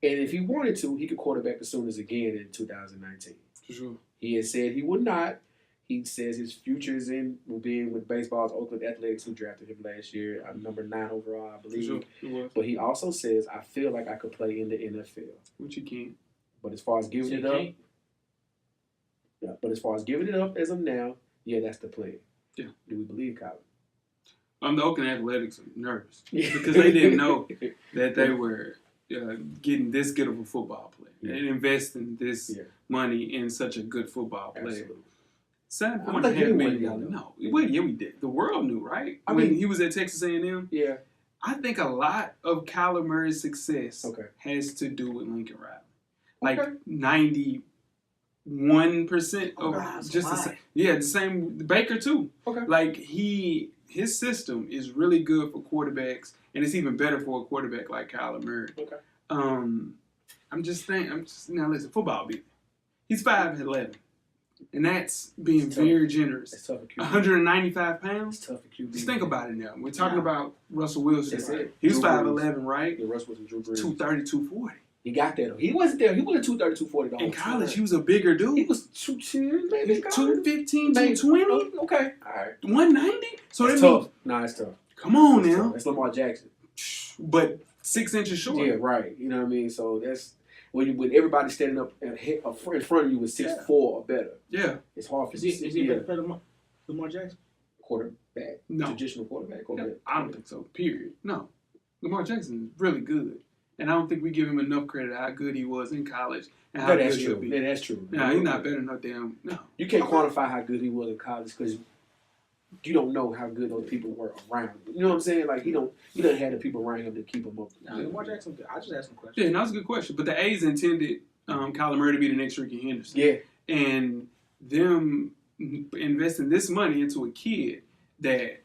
And if he wanted to, he could quarterback the Sooners again in 2019. For sure. He has said he would not. He says his future is in being with baseball's Oakland Athletics, who drafted him last year, number 9 overall, I believe. For sure. But he also says, I feel like I could play in the NFL. Which you can. But as far as giving it up, as of now, that's the plan. Yeah. Do we believe Kyler? The Oakland Athletics are nervous because they didn't know that they were getting this good of a football player and investing this money in such a good football player. $7.5 million. No, we did. The world knew, right? When he was at Texas A&M. Yeah. I think a lot of Kyler Murray's success has to do with Lincoln Riley. Like 91% of the same. Baker too. Okay. Like his system is really good for quarterbacks, and it's even better for a quarterback like Kyler Murray. Okay. Now listen, football beat. He's 5'11", and that's being It's tough. very generous. It's tough for QB. 195 It's pounds. tough for QB. Just think about it now. We're talking about Russell Wilson. That's it. He was Drew 5'11", right? Yeah, Russ was Drew Brees. 230, 240. He got that. He wasn't there. He wasn't 230, 240 the whole In college, time. he was a bigger dude. He was 210, maybe. 215, Maybe. 220, Okay. All right. 190. So It's that tough. means, Nah, it's tough. come on It's now. tough. That's Lamar Jackson. But 6 inches short. Yeah, right. You know what I mean? So that's when everybody standing up in front of you with 6'4" or better. Yeah. It's hard for Is he better than Lamar Jackson? quarterback. No. Traditional quarterback. I don't think so. Period. No. Lamar Jackson is really good. And I don't think we give him enough credit how good he was in college and how That's good he'll true. be. Yeah, that's true. No, he's not better than no damn. No. You can't quantify how good he was in college because you don't know how good those people were around him. You know what I'm saying? Like he don't have the people around him to keep him up. Nah, Lamar Jackson, I just asked him a question. Yeah, and that was a good question. But the A's intended Kyler Murray to be the next Ricky Henderson. Yeah. And them investing this money into a kid that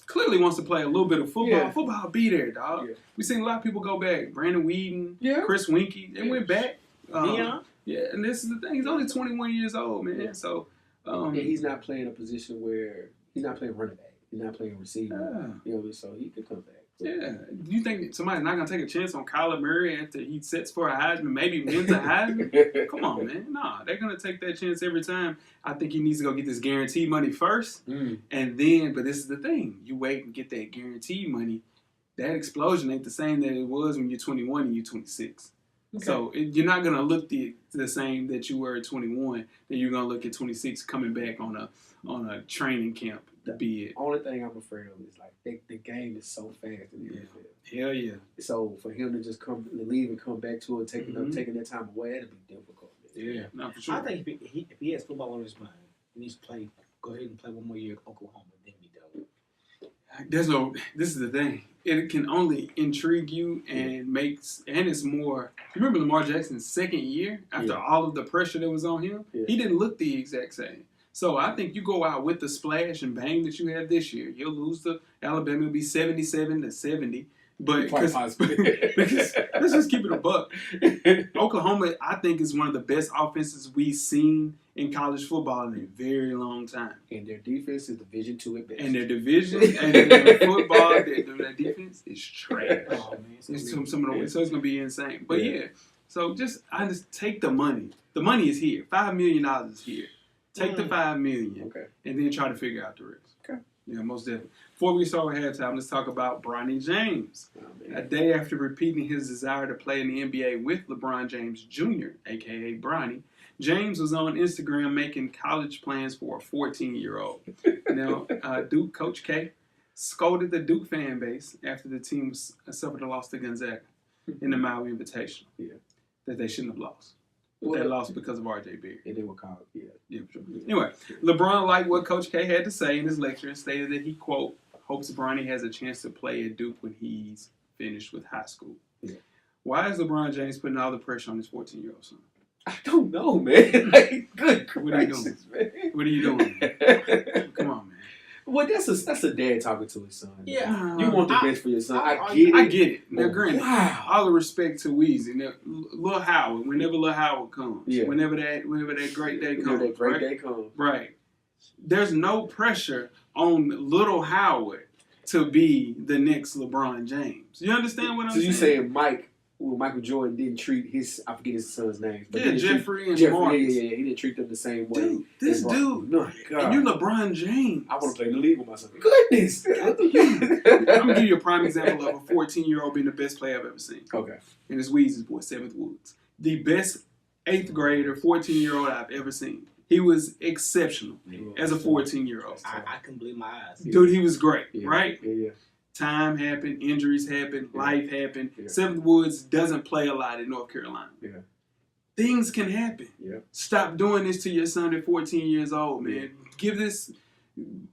clearly wants to play a little bit of football. Yeah. Football will be there, dog. Yeah. We've seen a lot of people go back. Brandon Whedon, Yeah. Chris Winkie, they went back. Deion? Yeah, and this is the thing. He's only 21 years old, man. Yeah. So, And he's not playing a position where he's not playing running back. He's not playing receiver. You know, so he could come back. yeah. Do you think somebody's not going to take a chance on Kyler Murray after he sets for a Heisman, maybe wins a Heisman? Come on, man. Nah, they're going to take that chance every time. I think he needs to go get this guaranteed money first. And then, but this is the thing. You wait and get that guaranteed money. That explosion ain't the same that it was when you're 21 and you're 26. Okay. So you're not going to look the same that you were at 21 that you're going to look at 26 coming back on a training camp to be it. The only thing I'm afraid of is like the game is so fast in the NFL. Hell yeah. So for him to just leave and come back to it, taking that time away, that'd be difficult. Yeah, not for sure. I think if he has football on his mind, he needs to play. Go ahead and play one more year at Oklahoma, then be done. This is the thing. It can only intrigue you and it's more. You remember Lamar Jackson's second year after all of the pressure that was on him? Yeah. He didn't look the exact same. So I think you go out with the splash and bang that you have this year. You'll lose to Alabama. It'll be 77-70. But because let's just keep it a buck. Oklahoma, I think, is one of the best offenses we've seen in college football in a very long time. And their defense is Division II at best. And their division and their football, their defense is trash. Oh, man, It's some of the way, so it's gonna be insane. But so I just take the money. The money is here. $5 million is here. Take the $5 million, and then try to figure out the rest. Okay. Yeah, most definitely. Before we start with halftime, let's talk about Bronny James. Oh, A day after repeating his desire to play in the NBA with LeBron James Jr., a.k.a. Bronny, James was on Instagram making college plans for a 14-year-old. Now, Duke Coach K scolded the Duke fan base after the team suffered a loss to Gonzaga in the Maui Invitational. Yeah. That they shouldn't have lost. But they lost because of R.J. Barrett. And they were called, Yeah, for sure. Anyway, LeBron liked what Coach K had to say in his lecture and stated that he, quote, hopes Bronny has a chance to play at Duke when he's finished with high school. Yeah. Why is LeBron James putting all the pressure on his 14-year-old son? I don't know, man. Like, good What are you doing? man. What are you doing? Come on, man. Well, that's a dad talking to his son. Yeah. You want the best for your son. I get it. I get it. Now, granted, wow. all the respect to Weezy. Now, Lil Howard, whenever Lil Howard comes, whenever that great day comes, that great day comes. Right. There's no pressure on Little Howard to be the next LeBron James. You understand what I'm saying? So you saying Michael Jordan didn't treat I forget his son's name. But Jeffrey and Marcus. Marcus. Yeah, he didn't treat them the same way. Dude, this dude. No, God. And you're LeBron James. I want to play in the league with my son. Goodness. I'm going to give you a prime example of a 14-year-old being the best player I've ever seen. Okay. And it's Weezy's boy, 7th Woods. The best 8th grader, 14-year-old I've ever seen. He was exceptional as a 14-year-old. I couldn't believe my eyes. Dude, he was great, Yeah. right? Yeah. Time happened, injuries happened, life happened. 7th Woods doesn't play a lot in North Carolina. Yeah. Things can happen. Yeah. Stop doing this to your son at 14 years old, man. Yeah. Give this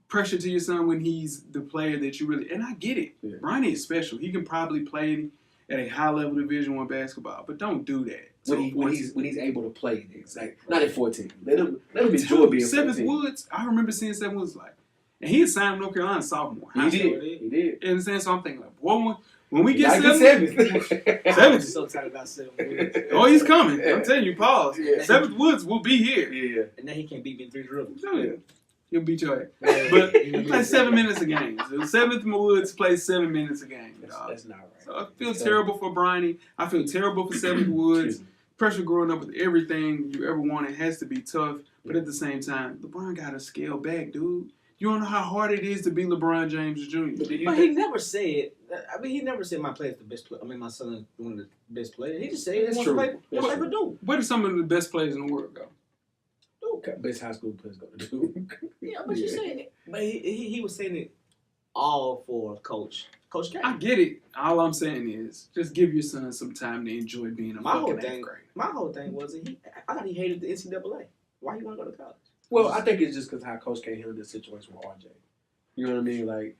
pressure to your son when he's the player that you really... And I get it. Yeah. Bronny is special. He can probably play at a high-level Division I basketball, but don't do that. When he's able to play, it's like, not at 14. Let him enjoy being 7th 14. Woods, I remember seeing 7th Woods like... And he had signed North Carolina sophomore. He did. You understand? So I'm thinking, like, boy, When we get seventh. Seventh. So excited about 7 Woods. Oh, he's coming. I'm telling you, pause. Yeah. Seventh Woods will be here. Yeah. And then he can't beat me in 3 dribbles. Oh, yeah. He'll beat your ass. But he plays 7 minutes a game. So Seventh Woods plays 7 minutes a game. That's not right. So I feel terrible for Bryant. I feel terrible for Seventh Woods. Pressure growing up with everything you ever wanted has to be tough. But at the same time, LeBron got to scale back, dude. You don't know how hard it is to be LeBron James Jr. But he never said. I mean, he never said my player's the best player. I mean, my son is one of the best players. He just said he wants to play for Duke. Where do some of the best players in the world go? Duke. Best high school players go to Duke. Yeah, but you saying it. But he was saying it all for Coach K. I get it. All I'm saying is just give your son some time to enjoy being a fucking 8th grader. My whole thing was I thought he hated the NCAA. Why he want to go to college? Well, I think it's just because how Coach K handled this situation with RJ. You know what I mean? Like,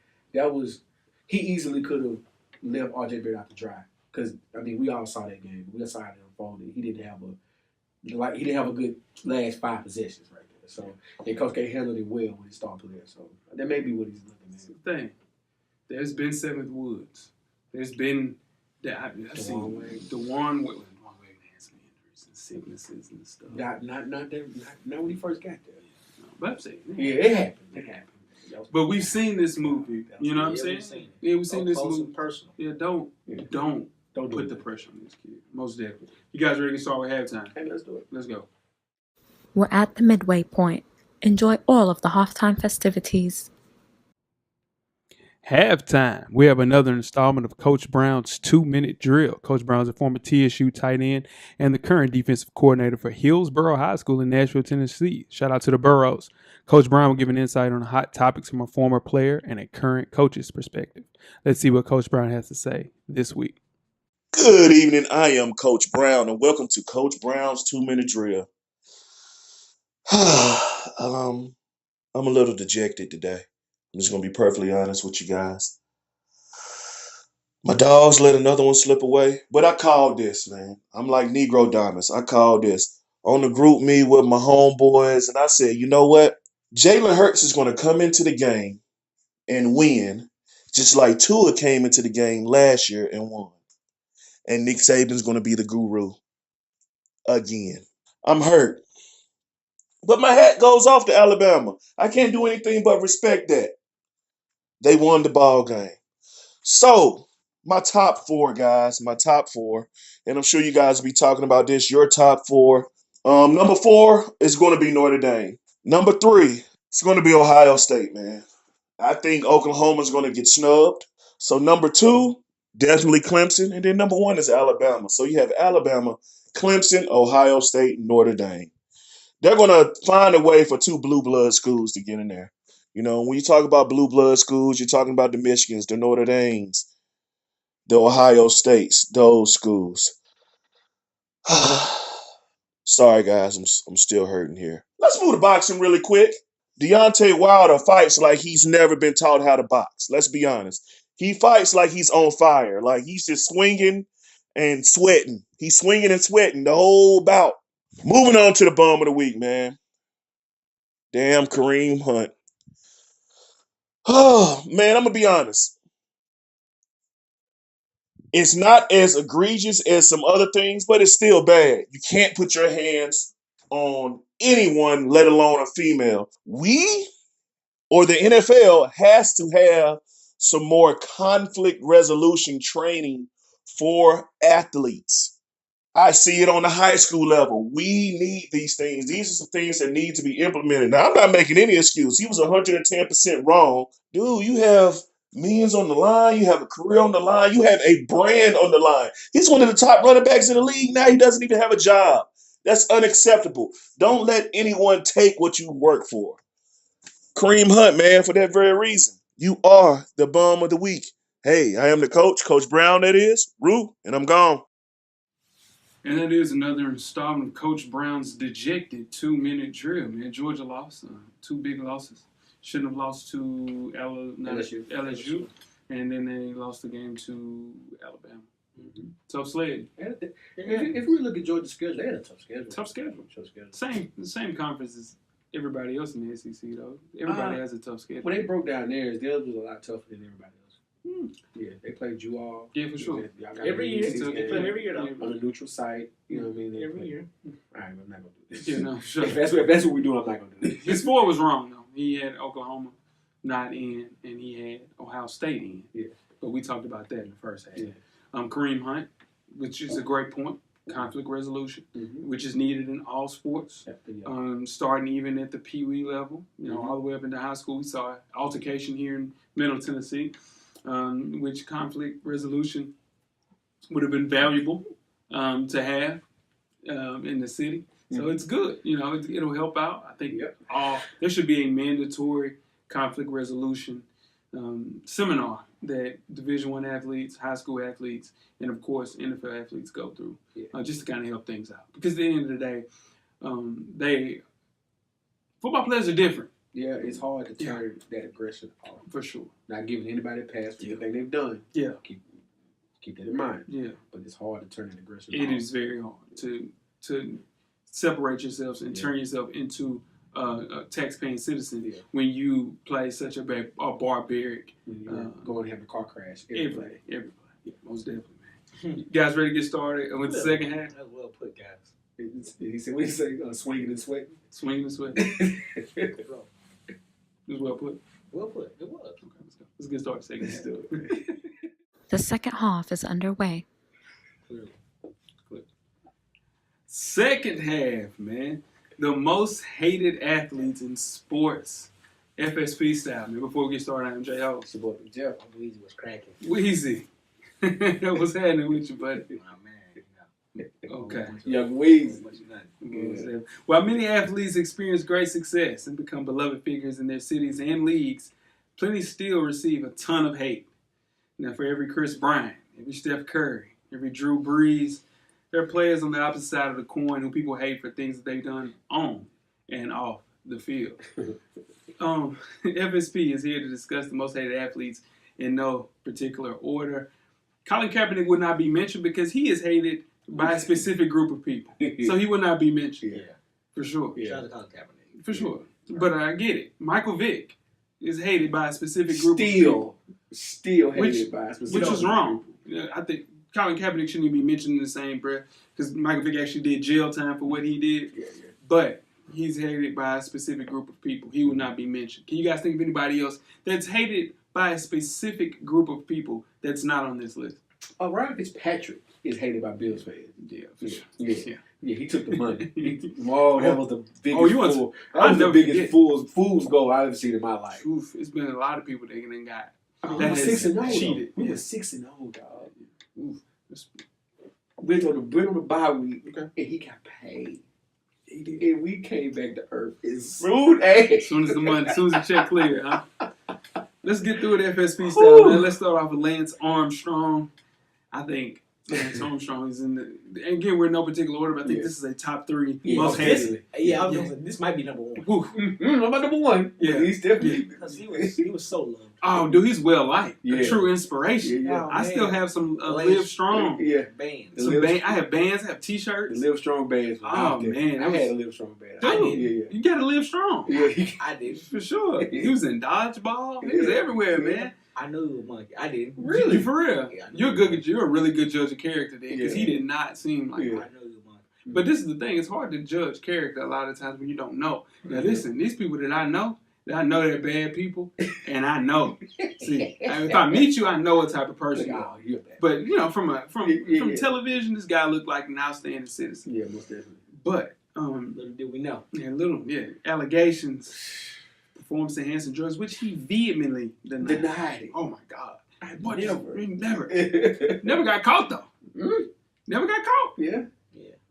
he easily could have left RJ Barrett out to dry. Because, I mean, we all saw that game. We saw it unfolded. He didn't have a good last 5 possessions right there. So, and Coach K handled it well when he started playing. So, that may be what he's looking at. That's the thing. There's been Seventh Woods. There's been I've seen DeJuan with enhancement injuries and sicknesses and stuff. Not when he first got there. No, but I'm saying, it happened. But we've seen this movie. You know what I'm saying? We've seen this movie. Personal. Yeah, don't put the pressure on this kid. Most definitely. You guys ready to start with halftime? Hey, let's do it. Let's go. We're at the midway point. Enjoy all of the halftime festivities. Halftime. We have another installment of Coach Brown's 2-minute drill. Coach Brown's a former TSU tight end and the current defensive coordinator for Hillsborough High School in Nashville, Tennessee. Shout out to the Burrows. Coach Brown will give an insight on hot topics from a former player and a current coach's perspective. Let's see what Coach Brown has to say this week. Good evening. I am Coach Brown, and welcome to Coach Brown's 2-minute drill. I'm a little dejected today. I'm just going to be perfectly honest with you guys. My dogs let another one slip away, but I called this, man. I'm like Negro Diamonds. I called this on the group me with my homeboys, and I said, you know what? Jalen Hurts is going to come into the game and win, just like Tua came into the game last year and won. And Nick Saban's going to be the guru again. I'm hurt. But my hat goes off to Alabama. I can't do anything but respect that. They won the ball game. So, my top 4, guys, my top 4, and I'm sure you guys will be talking about this, your top 4. Number 4 is going to be Notre Dame. Number 3, it's going to be Ohio State, man. I think Oklahoma's going to get snubbed. So, number 2, definitely Clemson. And then number 1 is Alabama. So, you have Alabama, Clemson, Ohio State, Notre Dame. They're going to find a way for 2 blue blood schools to get in there. You know, when you talk about blue blood schools, you're talking about the Michigans, the Notre Dames, the Ohio States, those schools. Sorry, guys, I'm still hurting here. Let's move to boxing really quick. Deontay Wilder fights like he's never been taught how to box. Let's be honest. He fights like he's on fire, like he's just swinging and sweating. He's swinging and sweating the whole bout. Moving on to the bum of the week, man. Damn Kareem Hunt. Oh, man, I'm going to be honest. It's not as egregious as some other things, but it's still bad. You can't put your hands on anyone, let alone a female. We or the NFL has to have some more conflict resolution training for athletes. I see it on the high school level. We need these things. These are some things that need to be implemented. Now, I'm not making any excuse. He was 110% wrong. Dude, you have millions on the line. You have a career on the line. You have a brand on the line. He's one of the top running backs in the league. Now he doesn't even have a job. That's unacceptable. Don't let anyone take what you work for. Kareem Hunt, man, for that very reason. You are the bum of the week. Hey, I am the coach, Coach Brown, that is. Rue, and I'm gone. And that is another installment of Coach Brown's dejected 2-minute drill, man. Georgia lost 2 big losses. Shouldn't have lost to LSU. And then they lost the game to Alabama. Mm-hmm. Tough sled. If we look at Georgia's schedule, they had a tough schedule. Tough schedule. Same conference as everybody else in the SEC, though. Everybody has a tough schedule. When they broke down theirs was a lot tougher than everybody else. Yeah, they played you all. Yeah, for sure. Y'all got Every year. the They play every year, though. on a neutral site. You know what I mean? Every year. All right, I'm not gonna do this. Yeah, no, sure. If that's what we do, I'm not gonna do this. His score was wrong though. He had Oklahoma not in, and he had Ohio State in. Yeah. But we talked about that in the first half. Yeah. Kareem Hunt, which is a great point. Conflict resolution, which is needed in all sports. Starting even at the Pee Wee level, all the way up into high school. We saw altercation here in Middle Tennessee, which conflict resolution would have been valuable to have in the city. So it's good. It'll help out. I think there should be a mandatory conflict resolution seminar that Division I athletes, high school athletes, and of course NFL athletes go through, just to kind of help things out. Because at the end of the day, football players are different. Yeah, it's hard to turn that aggression off. For sure. Not giving anybody a pass for anything they've done. Yeah. Keep that in mind. Yeah. But it's hard to turn that aggression off. It is very hard to separate yourself and turn yourself into a tax-paying citizen when you play such a barbaric. Go and have a car crash. Every play. Yeah, most definitely, man. You guys ready to get started with the second half? That's well put, guys. He said, what did he say? Swinging and sweating? Swinging and sweating. It was well put. Well put. It was. Okay, let's go. Let's get started. Second half. The second half is underway. Clearly. Second half, man. The most hated athletes in sports. FSP style, man. Before we get started, I'm J.O. It's your boy, Jeff. Weezy was cracking. Weezy. What's happening with you, buddy? Oh, man. Okay. Young Weezy. Yeah. While many athletes experience great success and become beloved figures in their cities and leagues, plenty still receive a ton of hate. Now, for every Kris Bryant, every Steph Curry, every Drew Brees, there are players on the opposite side of the coin who people hate for things that they've done on and off the field. FSP is here to discuss the most hated athletes in no particular order. Colin Kaepernick would not be mentioned because he is hated by a specific group of people. So he would not be mentioned. Yeah. For sure. Shout out to Colin Kaepernick. For sure. But I get it. Michael Vick is hated by a specific group of people. Still hated by a specific Which is group. wrong. I think Colin Kaepernick shouldn't even be mentioned in the same breath because Michael Vick actually did jail time for what he did. Yeah. But he's hated by a specific group of people. He would not be mentioned. Can you guys think of anybody else that's hated by a specific group of people that's not on this list? Ryan Fitzpatrick is hated by Bills fans. Yeah, for sure. Yeah, he took the money. That was the biggest fool. That was the biggest fool's goal I've ever seen in my life. Oof, it's been a lot of people that then got We were 6-0. cheated. We were 6-0, dog. Oof. Went on the bye week, and he got paid. He did. And we came back to earth as soon as the check cleared, huh? Let's get through it FSP style, man. Let's start off with Lance Armstrong. I think Lance Armstrong is in the. And again, we're in no particular order, but I think this is a top 3 most hated. I was gonna say, this might be number 1. I'm about number 1. Yeah, he's definitely because he was so loved. Oh, dude, he's well liked. A true inspiration. Yeah. I still have some Live Strong. Bands. I have bands. I have T-shirts. The Live Strong bands. Oh man, I had a Live Strong band. Dude, you gotta live strong. Yeah, I did for sure. He was in dodgeball. He was everywhere, man. I knew he was monkey. I didn't. Really? For real? Yeah, You're a really good judge of character then, because he did not seem like. I knew he was monkey. But this is the thing: it's hard to judge character a lot of times when you don't know. Now, listen, these people that I know they're bad people, and I know. See, if I meet you, I know what type of person you are. You're bad. But from television, this guy looked like an outstanding citizen. Yeah, most definitely. But little did we know. Allegations. Performance enhancing drugs, which he vehemently denied. It. Oh my God! Never. Never got caught though. Never got caught. Yeah.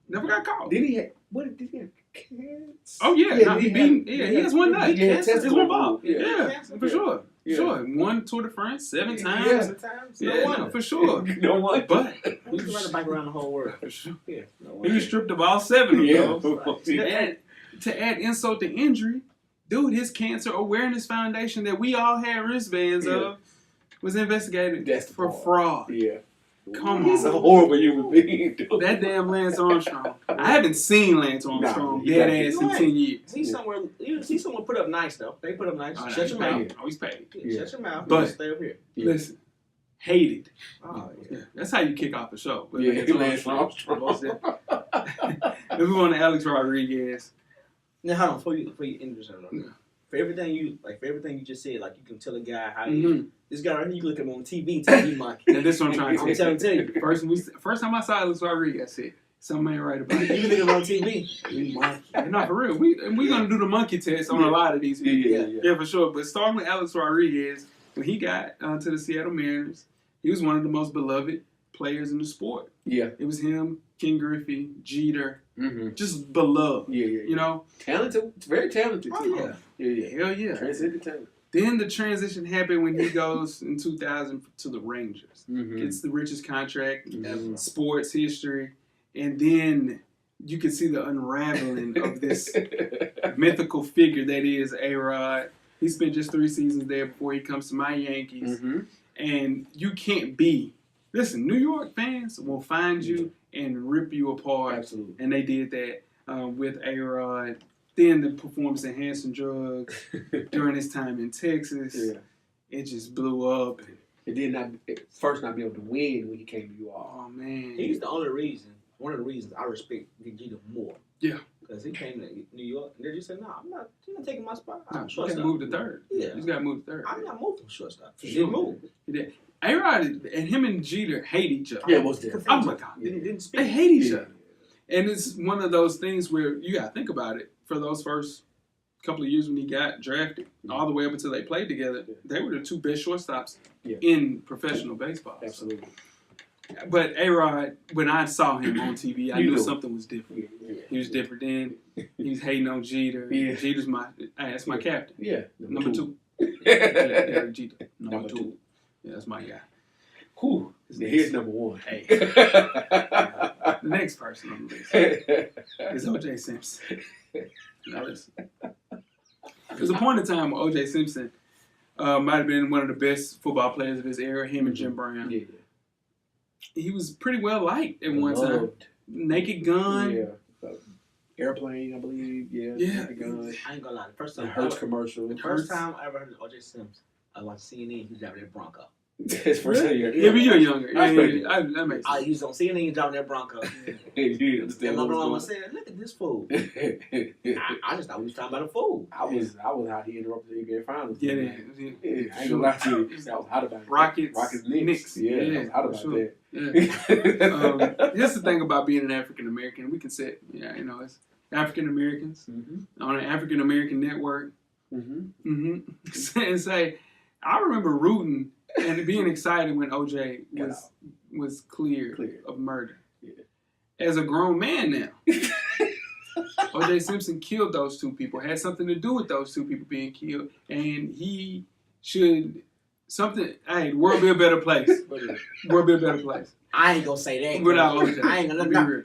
Never got caught. Did he have? What did he have? Cats? Oh yeah. He has one nut. He has one ball. Yeah, for sure. Yeah. Sure. Won Tour de France 7 times. Yeah, 7 times. No, for sure. No one. But he was riding a bike around the whole world. For sure. Yeah. He was stripped of all 7 of those. Yeah. And to add insult to injury, dude, his Cancer Awareness Foundation that we all had wristbands of was investigated for fraud. Yeah. Come He's on. a horrible human being, dude. That damn Lance Armstrong. I haven't seen Lance Armstrong dead ass in 10 years. You see someone put up nice, though. They put up nice. Shut your mouth. Oh, he's paid. Shut your mouth. But stay up here. Listen, hated. Oh, Yeah, that's how you kick off the show. But Yeah, Lance Armstrong. Let's move on to Alex Rodriguez. Now, hold on, before you introduce him, Yeah. for everything you just said, like you can tell a guy how Mhm. this guy right here, you can look at him on TV monkey. And this is what I'm trying to I'm say. tell you. First time I saw Alex Rodriguez, I said, something ain't right about You it. can look at him on TV. You monkey. No, for real. We're going to do the monkey test on a lot of these people. Yeah, for sure. But starting with Alex Rodriguez, when he got to the Seattle Mariners, he was one of the most beloved players in the sport. Yeah. It was him, Ken Griffey, Jeter, Mm-hmm. just beloved. Yeah. You know? Talented. Very talented, too. Oh, yeah. Hell yeah. Transcendent talent. Then the transition happened when he goes in 2000 to the Rangers. Mm-hmm. Gets the richest contract Mhm. in sports history. And then you can see the unraveling of this mythical figure that is A-Rod. He spent just 3 seasons there before he comes to my Yankees. Mm-hmm. And you can't be. Listen, New York fans will find you and rip you apart. Absolutely. And they did that with A-Rod. Then the performance-enhancing drugs during his time in Texas. Yeah. It just blew up. It did not first not be able to win when he came to you all. Oh, man. He's the only reason, one of the reasons I respect Vegeta more. Yeah. Because he came to New York and they just said, "No, you're not taking my spot. No, I'm you got to shortstop." move to third. Yeah. You just got to move to third. I'm not moving from shortstop. For He sure. didn't move. He did. A-Rod and him and Jeter hate each other. Yeah, most definitely. Oh, my God. Didn't speak. They hate each Yeah. other. And it's one of those things where you got to think about it. For those first couple of years when he got drafted, all the way up until they played together, they were the 2 best shortstops in professional baseball. Absolutely. But A-Rod, when I saw him on TV, I You knew knew. something was different. Yeah. He was different then. He was hating on Jeter. Yeah. Jeter's that's my captain. Yeah. Number 2. Derek Jeter. Number 2. Yeah, that's my guy. Whew. Here's number 1. Hey. The next person on the list is O.J. Simpson. Now listen. There's a point in time where O.J. Simpson might have been one of the best football players of his era, him and Jim Brown. Yeah. He was pretty well liked at one time. Naked Gun. Yeah. Airplane, I believe. Yeah. Yeah. Gun. I ain't gonna lie. The first The time, Hertz commercial. the first time I ever heard of O.J. Simpson, I watched CNN. He was driving that Bronco. His first time. Yeah, but you're younger. I Yeah, expect it. that makes He sense. was on CNN. He was driving that Bronco. You understand And my what grandma was said, "Look at this fool." going I just thought we was talking about a fool. I was how he interrupted the NBA Finals. Yeah, Yeah, I ain't gonna lie to you. I was hot about it. Rockets, Knicks. Yeah, I was hot for about sure. that. Yeah. Here's the thing about being an African American. We can say, it's African Americans on an African American network. And say, I remember rooting and being excited when OJ was cleared of murder. Yeah. As a grown man now, O.J. Simpson killed those 2 people, had something to do with those 2 people being killed, and he should the world be a better place. World be a better place. I ain't gonna say that. Without OJ. I ain't gonna Be real.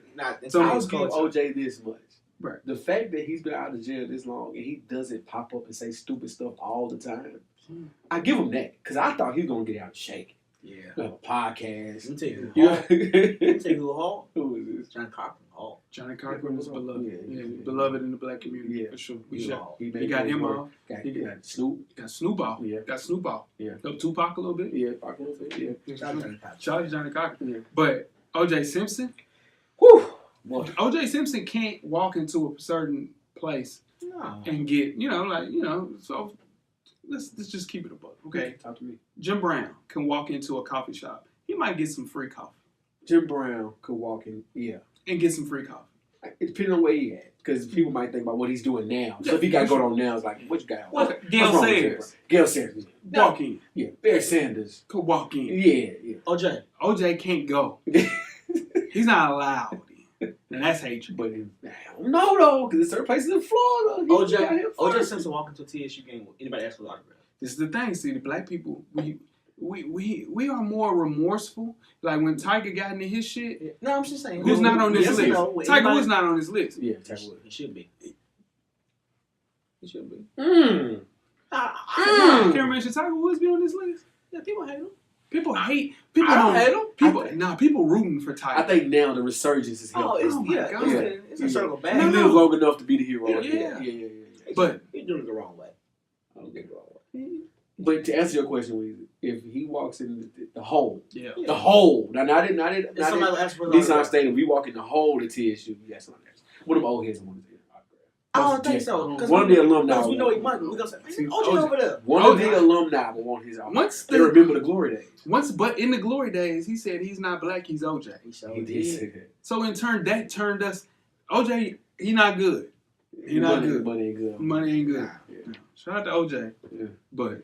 So I I'll was give going OJ this much. Right. The fact that he's been out of jail this long and he doesn't pop up and say stupid stuff all the time, I give him that. Because I thought he was going to get out and shake. Yeah. Have a podcast. Let me tell you. Yeah. Let me tell you who Hall. Who is this? John Carpenter. Hall. Johnny Cochran was beloved. Yeah. Beloved in the black community, Yeah. for sure. He Got him off. He got Snoop. Got Snoop off. Yeah. Got Snoop off. Yeah. Got Tupac a little bit. Yeah, Pac a little bit. Yeah. Shout out to Johnny Cochran. Yeah. But O.J. Simpson, Whew. Boy. O.J. Simpson can't walk into a certain place No. and get, so let's just keep it a buck, okay? Talk to me. Jim Brown can walk into a coffee shop. He might get some free coffee. Jim Brown could walk in. Yeah. And get some free coffee. It depends on where he at. Because people might think about what he's doing now. So if he got going on now, it's like, what you got? Gail wrong with Jim Sayers. Brown? Gail Sayers. Walk in. Yeah. Barry Sanders. Could walk in. Yeah. OJ. OJ can't go. He's not allowed. And that's hatred. But I don't know though, because there's certain places in Florida. OJ Simpson walking to a TSU game. Anybody ask for the autograph? This is the thing. See, the black people, we are more remorseful. Like when Tiger got into his shit, Yeah. No, I'm just saying. who's not on this Yes or list? no, Tiger anybody- was not on this list. Yeah, Tiger Woods. He should be. He should be. I can't mention Tiger Woods be on this list. Yeah, people hate him. People I don't hate him. People rooting for Tiger. I think now the resurgence is Oh, helping. it's Oh my yeah, God. it's a circle back. He No, lived long enough to be the hero. Yeah. Yeah. But he's doing it the wrong way. He's doing it the wrong way. But to answer your question, Weezy, if he walks in the hole, Yeah. the hole. Now, not in Somebody asked for Nissan Stadium. We walk in the hole at TSU. That's something else. One of them old heads want to say I don't think so. One of the alumni. Because we know he might. We're going to say, OJ over there. One of the alumni will want his autograph. They remember the glory days. But in the glory days, he said he's not black, he's OJ. He did say that. So in turn, that turned us. OJ, he not good. He not good. Money ain't good. Money ain't good. Yeah. Shout out to OJ. Yeah. But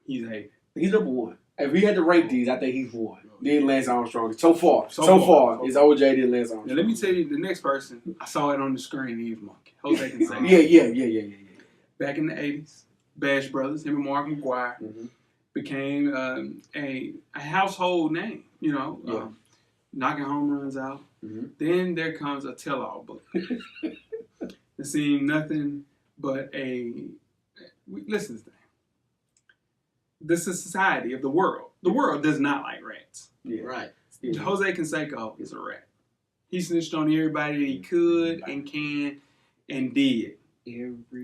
he's hated. He's number one. If we had to rate these, I think he's one. Then Lance Armstrong. So far, it's OJ, then Lance Armstrong. Now, let me tell you, the next person, I saw it on the screen, he was Monkey. Jose Canseco. Yeah. Back in the 80s, Bash Brothers, him and Mark McGuire, became a household name, knocking home runs out. Mm-hmm. Then there comes a tell-all book. It seemed nothing but listen to this thing. This is society of the world. The world does not like rats. Yeah. Right. Yeah. Jose Canseco is a rat. He snitched on everybody that he could and can and did. Everybody.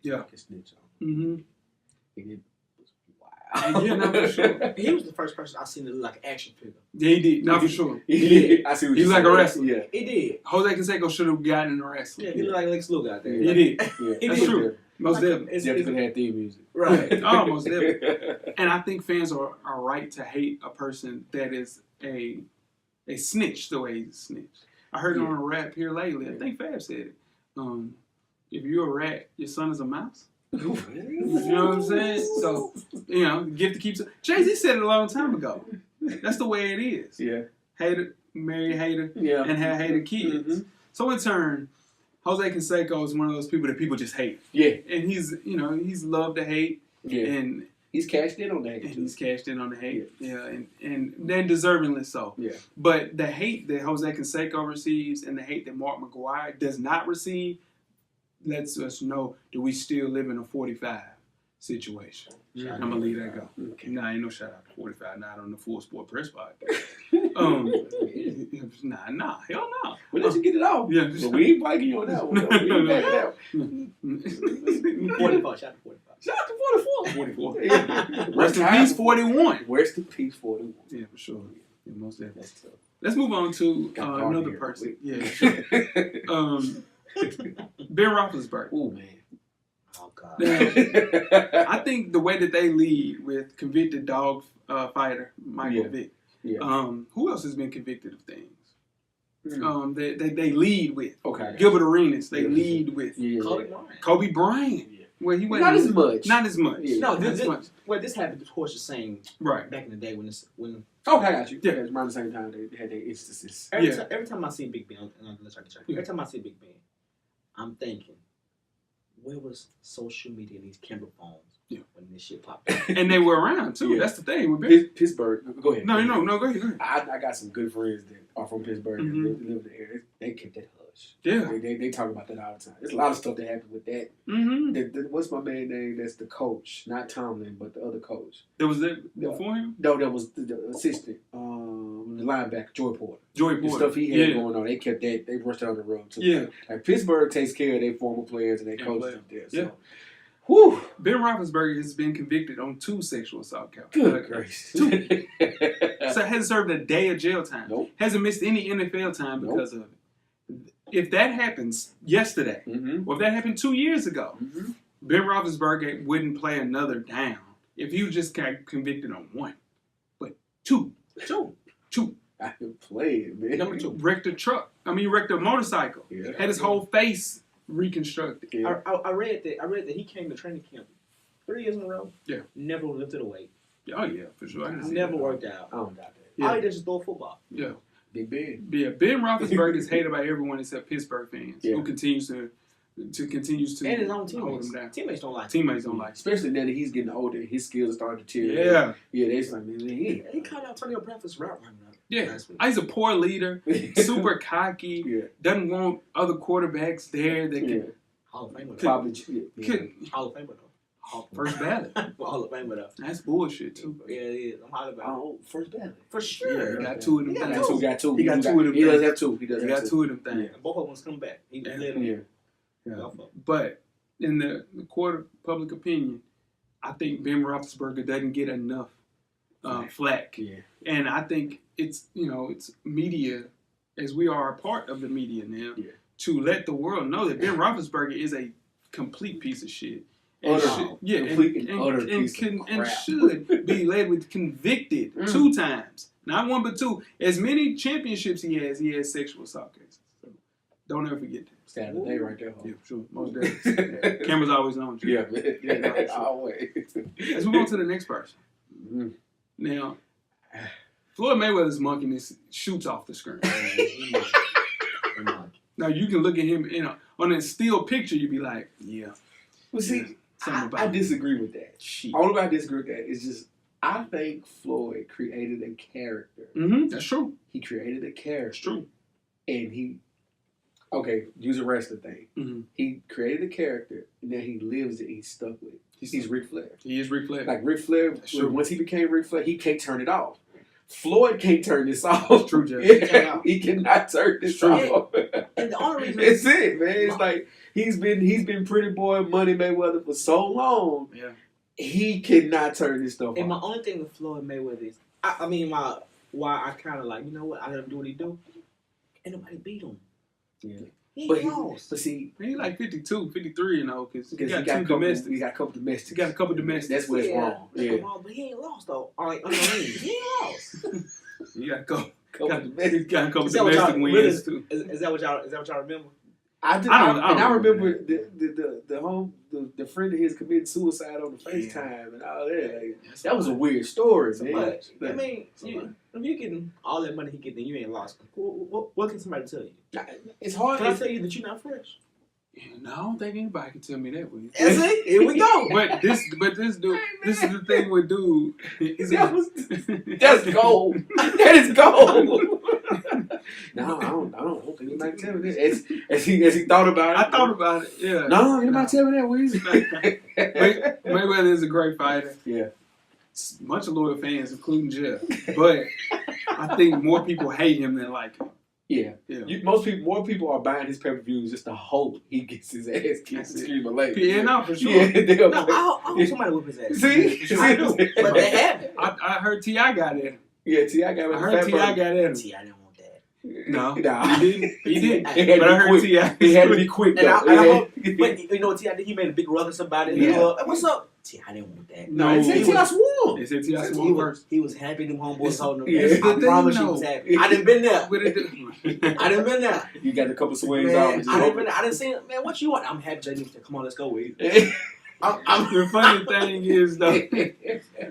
Yeah. Can snitch on. Mm-hmm. And it was And yeah, no, for sure. He was the first person I seen that look like an action figure. Yeah, he did. No, for sure. He did. I see what He was like a wrestler. Yeah. He did. Jose Canseco should have gotten in a wrestling. Yeah, he looked like Lex Luger out there. He did. Yeah. He That's did. true. Most definitely. Jeff could have had theme music. Right. Almost definitely. And I think fans are right to hate a person that is a snitch the way he's a snitch. I heard it on a rap here lately. I think Fab said it. If you're a rat, your son is a mouse. You know what I'm saying? So, gift that keeps. Jay-Z said it a long time ago. That's the way it is. Yeah. Hater, marry a hater, Yeah. and have hater kids. Mm-hmm. So in turn, Jose Canseco is one of those people that people just hate. Yeah. And he's loved to hate. Yeah. And he's cashed in on that. And he's cashed in on the hate. Yeah, and then deservingly so. Yeah. But the hate that Jose Canseco receives and the hate that Mark McGuire does not receive lets us know that we still live in a 45 situation. I'm going to leave that go. Okay. Nah, ain't no shout out to 45, not on the Full Sport Press podcast. Nah, hell no. We'll let you get it off. Yeah. But we ain't biking you on that one. We ain't backing out. 44. Shout out to 45. Shout out to 44. 44. Yeah. Rest in peace, 41. Rest in peace, 41. Yeah, for sure. Yeah, most definitely. That's tough. Let's move on to another here. person. Yeah, sure. Ben Roethlisberger. Oh, man. Oh, God. Now, I think the way that they lead with convicted dog fighter Michael Vick. Yeah. Who else has been convicted of things? Mm. They lead with. Okay. Gilbert Arenas. They lead with. Yeah. Kobe Bryant. Yeah. Well, he went Not as much. Not as much. Yeah. No, Not as much. this happened to Torch the same Right. back in the day when Okay, I got you. Yeah. Around the same time they had their instances. every time I see Big Ben, every time I see Big Ben, I'm thinking, where was social media and these camera phones when this shit popped up? And they were around too. Yeah. That's the thing with Ben. Pittsburgh. Go ahead. No, go ahead. I got some good friends that are from Pittsburgh Mhm. that live there. They kept that hush. Yeah. They talk about that all the time. There's a lot of stuff that happened with that. Mm-hmm. What's my man's name? That's the coach, not Tomlin, but the other coach. There was that before him? No, that was the assistant, the linebacker, Joy Porter. Joy The Porter. stuff he had going on, they kept that. They brushed it on the road too. Yeah. Like Pittsburgh takes care of their former players and their coaches up there. So. Yeah. Whew. Ben Roethlisberger has been convicted on 2 sexual assault counts. Good gracious. 2. So hasn't served a day of jail time. Nope. Hasn't missed any NFL time because of it. If that happens yesterday, Mm-hmm. or if that happened 2 years ago, Mm-hmm. Ben Roethlisberger wouldn't play another down if he was just got convicted on 1. But 2. I can play it, man. Number 2. Wrecked a motorcycle. Yeah. Had his whole face reconstructed. Yeah. I read that he came to training camp 3 years in a row. Yeah. Never lifted a weight. Oh, yeah, for sure. I can see Never that. worked out. I don't doubt that. Yeah. All he did is throw a football. Yeah. Big Ben. Yeah, Ben Roethlisberger is hated by everyone except Pittsburgh fans, Yeah. who continues to And his own hold teammates. him down. Teammates don't like him. Teammates don't like him. Especially now that he's getting older, his skills are starting to deteriorate. Yeah, Yeah, they just like, man, He caught Antonio Brown's route running up. yeah. last week. He's a poor leader, super cocky, Yeah. doesn't want other quarterbacks there that Yeah. can Hall of Famer. though. Probably. Yeah. could Hall of Famer though. first ballot. Hall of Famer though. That's bullshit too. Yeah, it is. I'm Hall of Famer. Oh, first ballot. For Yeah, sure. he got 2 of them He got things. Got two. He got 2 of them He does things. have 2. He does He have got 2 of them things. And both of them come back. He Yeah. led them. Yeah. Yeah. But in the court of public opinion, I think Ben Roethlisberger doesn't get enough flack. Yeah. And I think it's media, as we are a part of the media now, to let the world know that Ben Roethlisberger is a complete piece of shit. And should be labeled convicted 2 times. Not 1 but 2. As many championships he has sexual assault cases. So don't ever forget that. Saturday right there. Yeah, sure. Most definitely. Cameras always on you. Yeah, man. Always. Let's move on to the next person. Mm-hmm. Now, Floyd Mayweather's monkeyness shoots off the screen. Now you can look at him on a still picture. You'd be like, yeah. Well, see, I disagree with that. All I disagree with that is just I think Floyd created a character. Mm-hmm. That's true. He created a character. That's true. And use a wrestler thing. Mm-hmm. He created a character, and then he lives it. He's stuck with it. He's Ric Flair. He is Ric Flair. Like Ric Flair, once he became Ric Flair, he can't turn it off. Floyd can't turn this off. True, Jeff. Yeah, he cannot turn this off. And the only reason it's it, man. It's like he's been Pretty Boy Money Mayweather for so long. Yeah. He cannot turn this stuff off. And my only thing with Floyd Mayweather is, why I kind of like, you know what, I let him do what he do. Ain't nobody beat him. Yeah. He But lost. But see, he like 52, 53, because he got 2 He domestics. got a couple domestics. He got a couple domestics. That's where it's wrong. Yeah. But he ain't lost though. Like on the ring, he ain't lost. He got a couple domestics. got a couple Is that what domestic y'all- wins too. Is that what y'all remember? I don't remember remember the friend of his committed suicide on the FaceTime and all that. Like, that was a weird story, man. But I mean, if you're getting all that money he getting, and you ain't lost. What can somebody tell you? It's hard. Can I tell you that you're not fresh? No, I don't think anybody can tell me that. That's it. Here we go. But this dude, this is the thing with dude. That's gold. That is gold. No, I don't think anybody tell me that. As he thought about it. I thought about it. Yeah. No, anybody tell me that. Weezy. Mayweather is a great fighter. Yeah. Much loyal fans, including Jeff. But I think more people hate him than like him. Yeah. More people are buying his pay-per-views just to hope he gets his ass kicked. Excuse my language. Yeah, no, for sure. Yeah, I hope somebody whip his ass. See? I do. But they haven't. I heard T.I. got at him. Yeah, T.I. got at him. I heard T.I. got at him. T.I. didn't want that. No, nah. he didn't. But I heard T.I. He had to be quick, And though. I hope, but you know what T.I. did? He made a big ruckus about it. Yeah. What's up? T.I. didn't want that. No, They said T.I. swore. They said T.I. swore first. He was happy them homeboys holding him. Yeah. I promise you he was happy. I done been there. I done been there. You got a couple swings Man, out. I done seen it. Man, what you want? I'm happy they said, come on, let's go with it. The funny thing is, though,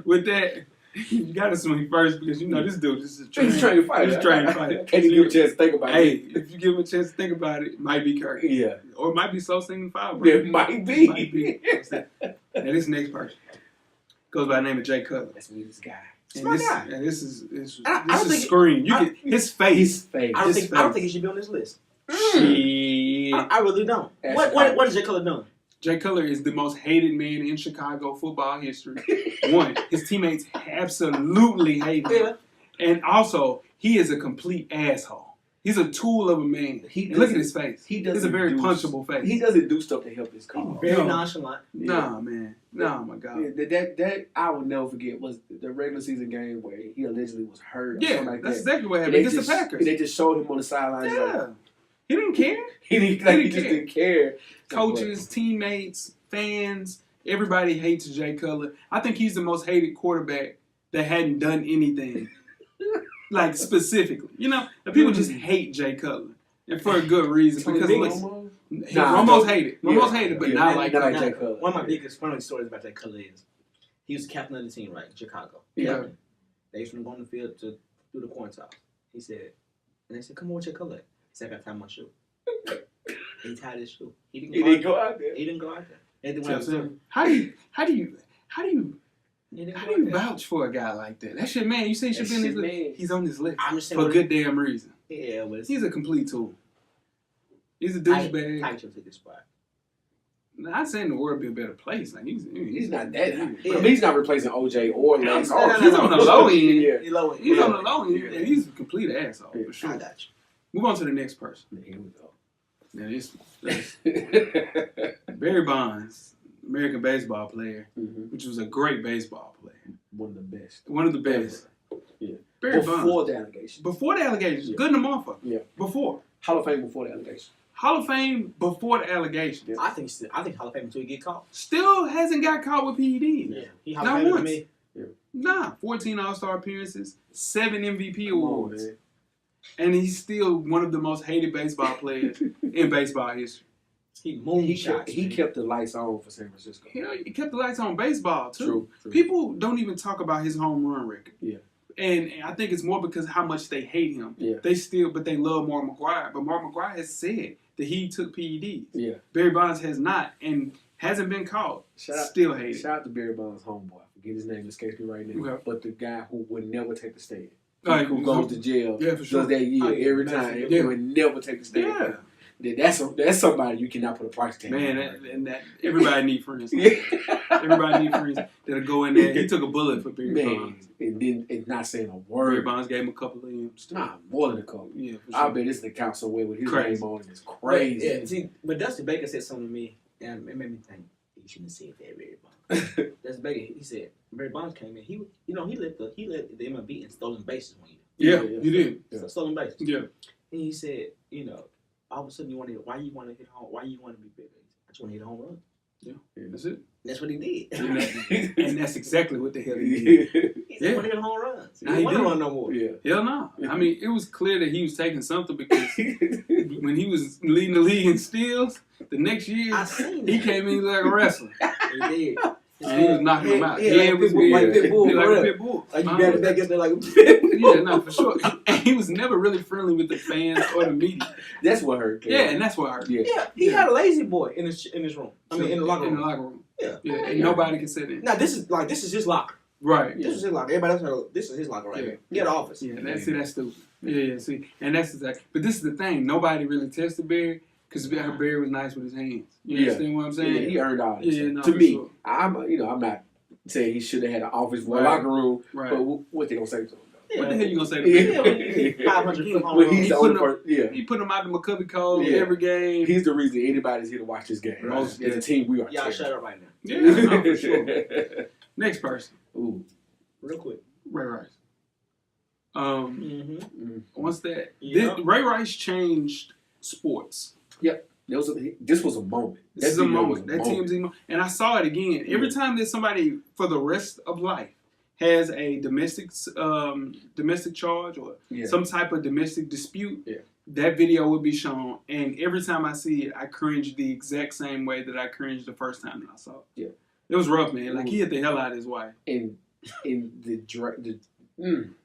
with that, you got to swing first because this dude is a He's trying to fight. He's trying to fight. Can't even give a chance to think about Hey, it. if you give him a chance to think about it, it might be Kirk. Yeah. Or it might be Soul Singing Fire, bro. It might be. Might be. And this next person goes by the name of Jay Cutler. That's me, this guy. And this is I don't think Scream. His face. I don't think he should be on this list. Shit. I really don't. What has Jay Cutler done? Jay Cutler is the most hated man in Chicago football history. One, his teammates absolutely hate him. Yeah. And also, he is a complete asshole. He's a tool of a man. Look at his face. He's a very punchable face. He doesn't do stuff to help his cause. Very nonchalant. Nah, man. Nah, my God. Yeah, that I will never forget was the regular season game where he allegedly was hurt. Or something like that's that. exactly what happened against the Packers. They just showed him on the sidelines. Yeah. Like, He didn't care. he just didn't care. Coaches, teammates, fans, everybody hates Jay Cutler. I think he's the most hated quarterback that hadn't done anything. Like, specifically. The people just hate Jay Cutler. And for a good reason. Because Romo's hated. Romo's hated, but not like Jay Cutler. One of my biggest funny stories about Jay Cutler is he was the captain of the team, right, in Chicago. Yeah. They used to go on the field to do the coin toss. He said, and they said, come on, what's your color? He said, I got to tie my shoe. He tied his shoe. He didn't go out there. He didn't go out there. How do you vouch for a guy like that? That's your man. You say he should be on his list. He's on his list for good damn reason. Yeah, but he's a complete tool. He's a douchebag. Tight to this spot. Not saying the world be a better place. Like he's not that. I mean, he's not replacing OJ or Lance. He's on the low end. Yeah. He's on the low end, and he's a complete asshole for sure. I got you. Move on to the next person. Here we go. Now this Barry Bonds, American baseball player, which was a great baseball player. one of the best. One of the best. Yeah. Barry Before Bonds. the allegations. Before the allegations. Yeah. Good in the motherfucker. Yeah. Before. Hall of Fame before the allegations. Hall of Fame before the allegations. Yeah. I think Hall of Fame until he get caught. Still hasn't got caught with PEDs. Yeah, he Hall Not of Fame to once. me. Nah. 14 All-Star appearances, 7 MVP Come on, awards. man. And he's still one of the most hated baseball players in baseball history. He kept the lights on for San Francisco. He kept the lights on baseball, too. True. People don't even talk about his home run record. Yeah. And I think it's more because of how much they hate him. Yeah. But they love Mark McGwire. But Mark McGwire has said that he took PEDs. Yeah. Barry Bonds has not and hasn't been caught. Still hated. Shout out to Barry Bonds' homeboy. I forget his name, escapes me right now. Okay. But the guy who would never take the stand. Right, Who goes to jail. Yeah, for sure. Does that year every time. Yeah. He would never take the stand. Yeah. That's somebody you cannot put a price tag Man, on. that everybody need friends. Yeah. Everybody need friends that'll go in there. He took a bullet for Barry Bonds. And not saying a Barry word. Bonds gave him a couple of M's. Nah, more than a couple. Yeah, for sure. I bet it's an account somewhere with his Crazy. name on it. It's crazy. Yeah, see, but Dusty Baker said something to me, and it made me think you shouldn't have said that, Barry Bonds. Dusty Baker, he said Barry Bonds came in. He led the MLB in stolen bases one year. Yeah, he did. So stolen bases. Yeah. And he said, all of a sudden why you want to hit home? Why you want to be big? I just want to hit a home run. Yeah, that's it. That's what he did. And that's exactly what the hell he did. He said, I want to hit home runs. He Now didn't he want to do. run no more. Hell no. I mean, it was clear that he was taking something because when he was leading the league in steals, the next year I seen he that. came in like a wrestler. He did. And he was knocking him out. Yeah, Yeah, like it was Pitbull, like weird. Pitbull, Yeah, like for a real. pit bull. Like you got it back against there like Yeah, no, for sure. And he was never really friendly with the fans or the media. That's what hurt. Yeah, and that's what hurt. Yeah. Yeah, he had a lazy boy in his room. I mean, in the locker room. In the locker room. Yeah. Yeah, and nobody can sit in. Now this is his locker. Right. This is his locker. Everybody else, this is his locker right here. He had an office. Yeah, that's stupid. Yeah, see, and that's exactly. But this is the thing. Nobody really tested Barry because Barry was nice with his hands. You understand what I'm saying? Yeah, he earned all this. Yeah, no, to for me, sure. I'm not saying he should have had an office for a Right. locker room, Right. but what they gonna say to him? Yeah. What the hell you gonna say to me? Yeah, 500 foot home Well, run. he's He the put only him- person. Yeah, He put him out the McCovey Code Yeah. every game. he's the reason anybody's here to watch this game. Right. As a team, we are. Y'all shut up right now. Yeah, no, for sure. Next person, Ooh. Real quick. Ray Rice. Mm-hmm. Once that Yeah. Ray Rice changed sports. This was a moment. This is a video was moment. That TMZ moment. And I saw it again. Every Yeah. time that somebody for the rest of life has a domestic charge or Yeah. some type of domestic dispute, Yeah. that video would be shown. And every time I see it, I cringe the exact same way that I cringed the first time that I saw it. Yeah. It was rough, man. Like, he hit the hell out of his wife. in the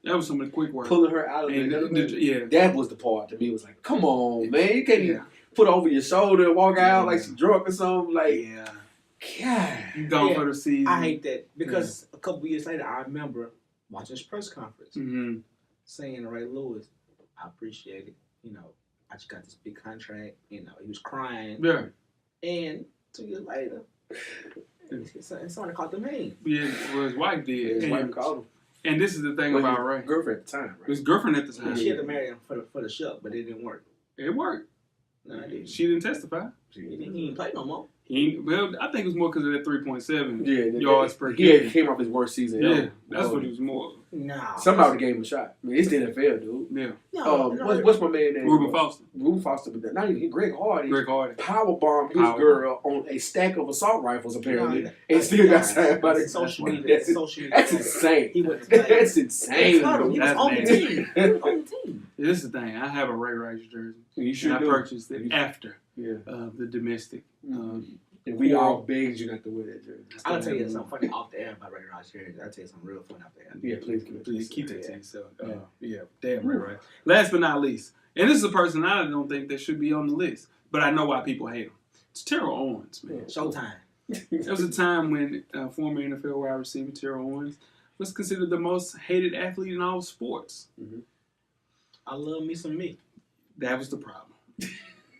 That was some of the quick work. pulling her out of And the that was the part to me. It was like, come on, man, you can't even Yeah. put her over your shoulder and walk out Yeah. like she drunk or something. Like, Yeah. God, You gone Yeah. for the season. I hate that because a couple years later, I remember watching his press conference Mm-hmm. saying to Ray Lewis, I appreciate it. I just got this big contract. He was crying. Yeah. And 2 years later, somebody caught the name. Yeah, well, his wife did. his and, wife called him. and this is the thing Well, about his Ray. girlfriend at the time, right? His girlfriend at the time. She had to marry him for the show, but it didn't work. It worked. No, it didn't. She didn't testify. He didn't play no more. Well, I think it was more because of that 3.7 Yeah, yards per he had game. came off his worst season. Yeah, ever. that's what it was more. No. Somebody gave him a shot. I mean, it's the NFL, dude. Yeah. What's my man name? Ruben Foster. Ruben Foster, but not even Greg Hardy. Greg Hardy. Power bombed his Power girl on a stack of assault rifles, apparently, No, and still got signed by the That's social media. That's, Social media. that's insane. He went to play. That's insane. He was That's on the nasty. team. He was on the team. This is the thing. I have a Ray Rice jersey. You should and I do. purchased it after Yeah. the domestic. And we all begged you not to wear that jersey. I'll tell you something funny off the air about Ray Rice here. I'll tell you something real funny off the air. Yeah, please Keep that to yourself. Yeah. Yeah, damn Ray Rice. Last but not least, and this is a person I don't think that should be on the list, but I know why people hate him. It's Terrell Owens, man. Showtime. There was a time when former NFL wide receiver Terrell Owens was considered the most hated athlete in all of sports. I love me some me. That was the problem.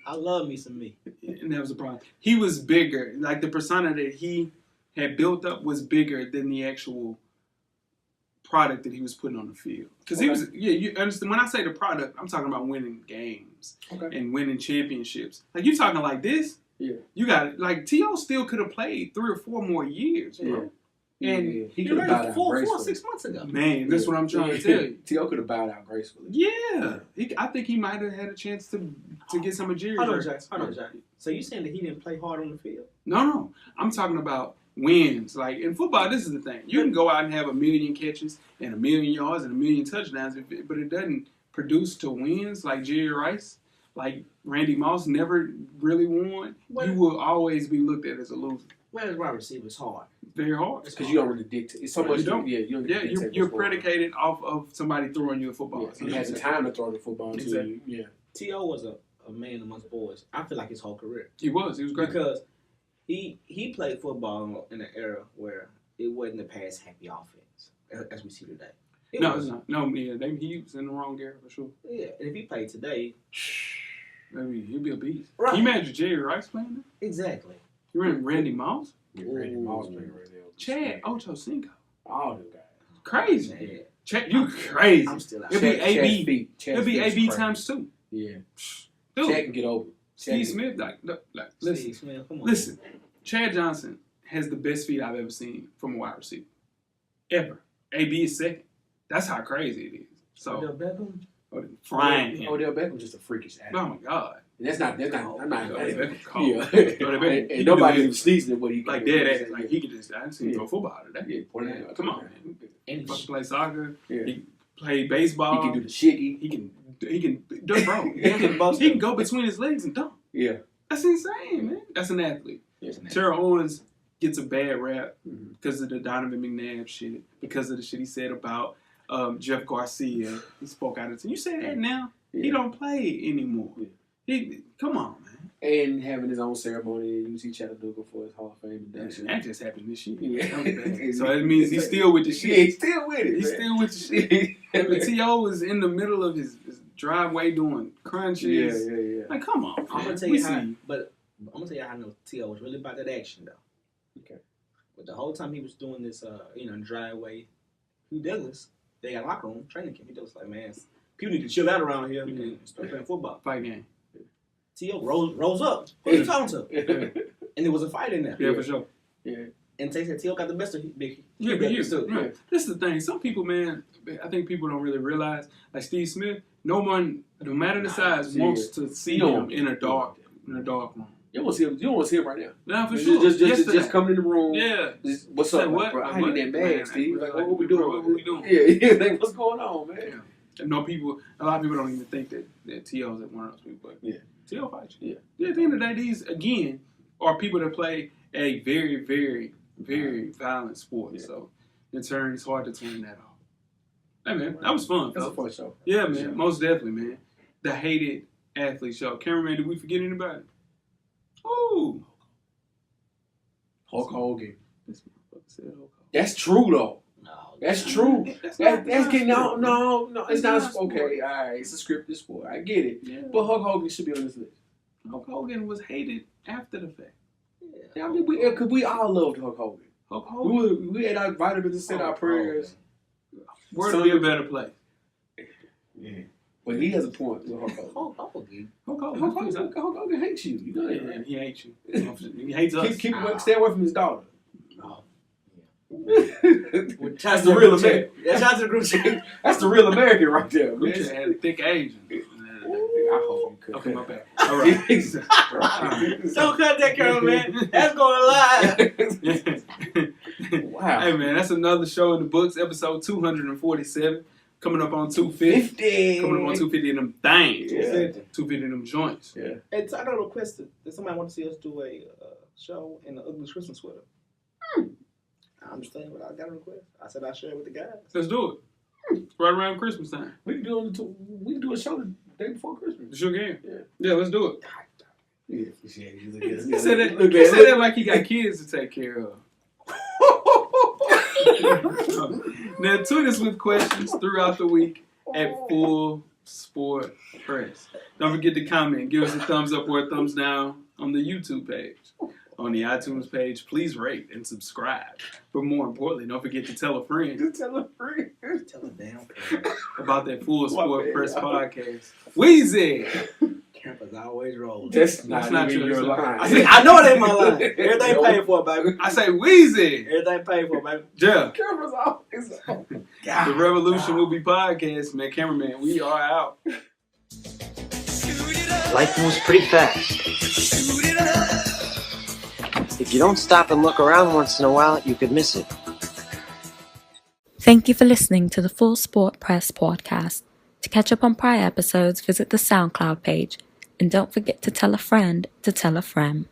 I love me some me. And that was the problem. He was bigger. Like, the persona that he had built up was bigger than the actual product that he was putting on the field. Because he was, you understand, when I say the product, I'm talking about winning games and winning championships. Like, you talking like this? Yeah. You got it. Like, T.O. still could have played 3 or 4 more years, bro. And he You're could have bowed right, out 4 or gracefully. 6 months ago. man, that's what I'm trying to tell you. T.O. could have bowed out gracefully. Yeah, I think he might have had a chance to get some of Jerry's. Hold on, Jack. So you saying that he didn't play hard on the field? No. I'm talking about wins. Like in football, this is the thing. You can go out and have 1 million catches and 1 million yards and 1 million touchdowns, but it doesn't produce to wins like Jerry Rice, like Randy Moss never really won. You will always be looked at as a loser. Where is wide receivers hard? Very hard. It's because you don't really dictate. It's so much. You don't. You don't get to dictate You're what's going on. predicated off of somebody throwing you a football. Yeah, he has the time to throw the football to Exactly. you. Yeah. T.O. was a man amongst boys. I feel like his whole career. He was great. Because he played football in an era where it wasn't a pass happy offense as we see today. It's not. No, yeah, he was in the wrong era for sure. Yeah, and if he played today, Maybe he'll be a beast. Right. Can you imagine Jerry Rice playing that? exactly. You remember Randy Moss? Yeah, Randy Moss playing right now. Chad Ochocinco. All them guys. Crazy. Yeah. Chad, you crazy. I'm still out. It'll be AB. Chad It'll be Feet's AB crazy. times 2. Yeah. Dude, Chad can get over. Steve Smith, listen. Steve Smith, come on. Listen, Chad Johnson has the best feet I've ever seen from a wide receiver. Ever. AB is second. That's how crazy it is. Odell So, Beckham. frying him. Odell Beckham's just a freakish athlete. Oh my God. And that's not. I'm not. Odell Beckham cold. Yeah. Odell Beckham, he And can nobody do even sneezes at what he can Like do. dead ass. Like he could just, I didn't see him throw football today. Yeah, point it out. Come on, man. And Fucking play soccer. Yeah. He play baseball. He can do the shiggy. He can do bro. He He can go between his legs and dunk. Yeah. That's insane, man. That's an athlete. Yeah. Terrell Owens gets a bad rap Mhm. because of the Donovan McNabb shit, because of the shit he said about Jeff Garcia. He spoke out of it. You say that now? Yeah. He don't play anymore. Yeah. Come on, man. And having his own ceremony at UC Chattanooga for his Hall of Fame induction. That just happened this year. Yeah. So that means he's still with the Yeah, shit. he's still with it. He's man. still with the shit. But T.O. was in the middle of his driveway doing crunches. Yeah. Like, come on, I'm man. gonna tell We you how, see. but I'm gonna tell you how I know T.O. was really about that action though. Okay. But the whole time he was doing this, driveway, Hugh Douglas, they got locker room training camp. He was like, man, people need to chill out around here and start playing football. Fight game. T.O. rose up. Who are you talking to? And there was a fight in there. Yeah, for sure. Yeah. And they said T.O. got the best of Big. Yeah, but you, too. right. This is the thing. Some people, man, I think people don't really realize, like Steve Smith, no one, no matter the size, yeah. wants to see You him in a dark room. You won't see him. You won't see him right now. Nah, for sure. Just coming in the room. Yeah. Just, what's Say up, what? bro? I Like, need that what? bag, Steve. Like, Like, what we doing? what we doing? Yeah. Like, what's going on, man? Yeah. And no people, a lot of people don't even think that T.O.'s one of those people. But Yeah. T.O. fights you. Yeah. Yeah. At the end of the day, these, again, are people that play a very, very, very violent sport. Yeah. So, in turn, it's hard to turn that off. Hey, man, that was fun. That's a fellas. fun show. Yeah, man, most definitely, man. The Hated Athlete Show. Cameraman, did we forget anybody? Ooh. Hulk Hogan. This motherfucker said Hulk Hogan. That's true though. No, That's true. That's That's not getting sport. no. It's That's not not sport. okay. All right, it's a scripted sport. I get it. Yeah. But Hulk Hogan should be on this list. Hulk Hogan was hated after the fact. Yeah, I mean, because we all loved Hulk Hogan. Hulk Hogan. We had our vitamins and said our prayers. Where would be a better place? Yeah. But he has a point with Hulk Hogan. Hulk Hogan. Hulk Hulk Hogan hates you. You know that, Yeah, right? he hates you. He hates us. Stay away from his daughter. That's the real American. Shout out to the group chat. That's the real American right there, man. Gucci had a thick Asian. I hope you could. Okay, my bad. All right. Don't cut that camera, man. That's going live. Wow. Hey, man, that's another show in the books, episode 247. Coming up on 250. 50. Coming up on 250 in them things. Yeah. 250 in them joints. Yeah. Hey, I got a request that somebody want to see us do a show in the ugly Christmas sweater. I understand, but I got a request. I said I'll share it with the guys. Let's do it. It's right around Christmas time. We can do a show the day before Christmas. Sure can. Yeah. Yeah, let's do it. Yeah. He said that like he got kids to take care of. Now, tweet us with questions throughout the week at Full Sport Press. Don't forget to comment. Give us a thumbs up or a thumbs down on the YouTube page. On the iTunes page, please rate and subscribe. But more importantly, don't forget to tell a friend Just tell a friend. Tell them damn. about that Full My Sport bad, Press y'all. podcast. Weezy! Can't believe was always rolling. That's That's not not even true. your line. I know it ain't my line. Everything paid for, baby. I say Weezy. Everything paid for, baby. Jeff. Camera's always on. The Revolution will be podcast, man. Cameraman, we are out. Life moves pretty fast. If you don't stop and look around once in a while, you could miss it. Thank you for listening to the Full Sport Press podcast. To catch up on prior episodes, visit the SoundCloud page. And don't forget to tell a friend to tell a friend.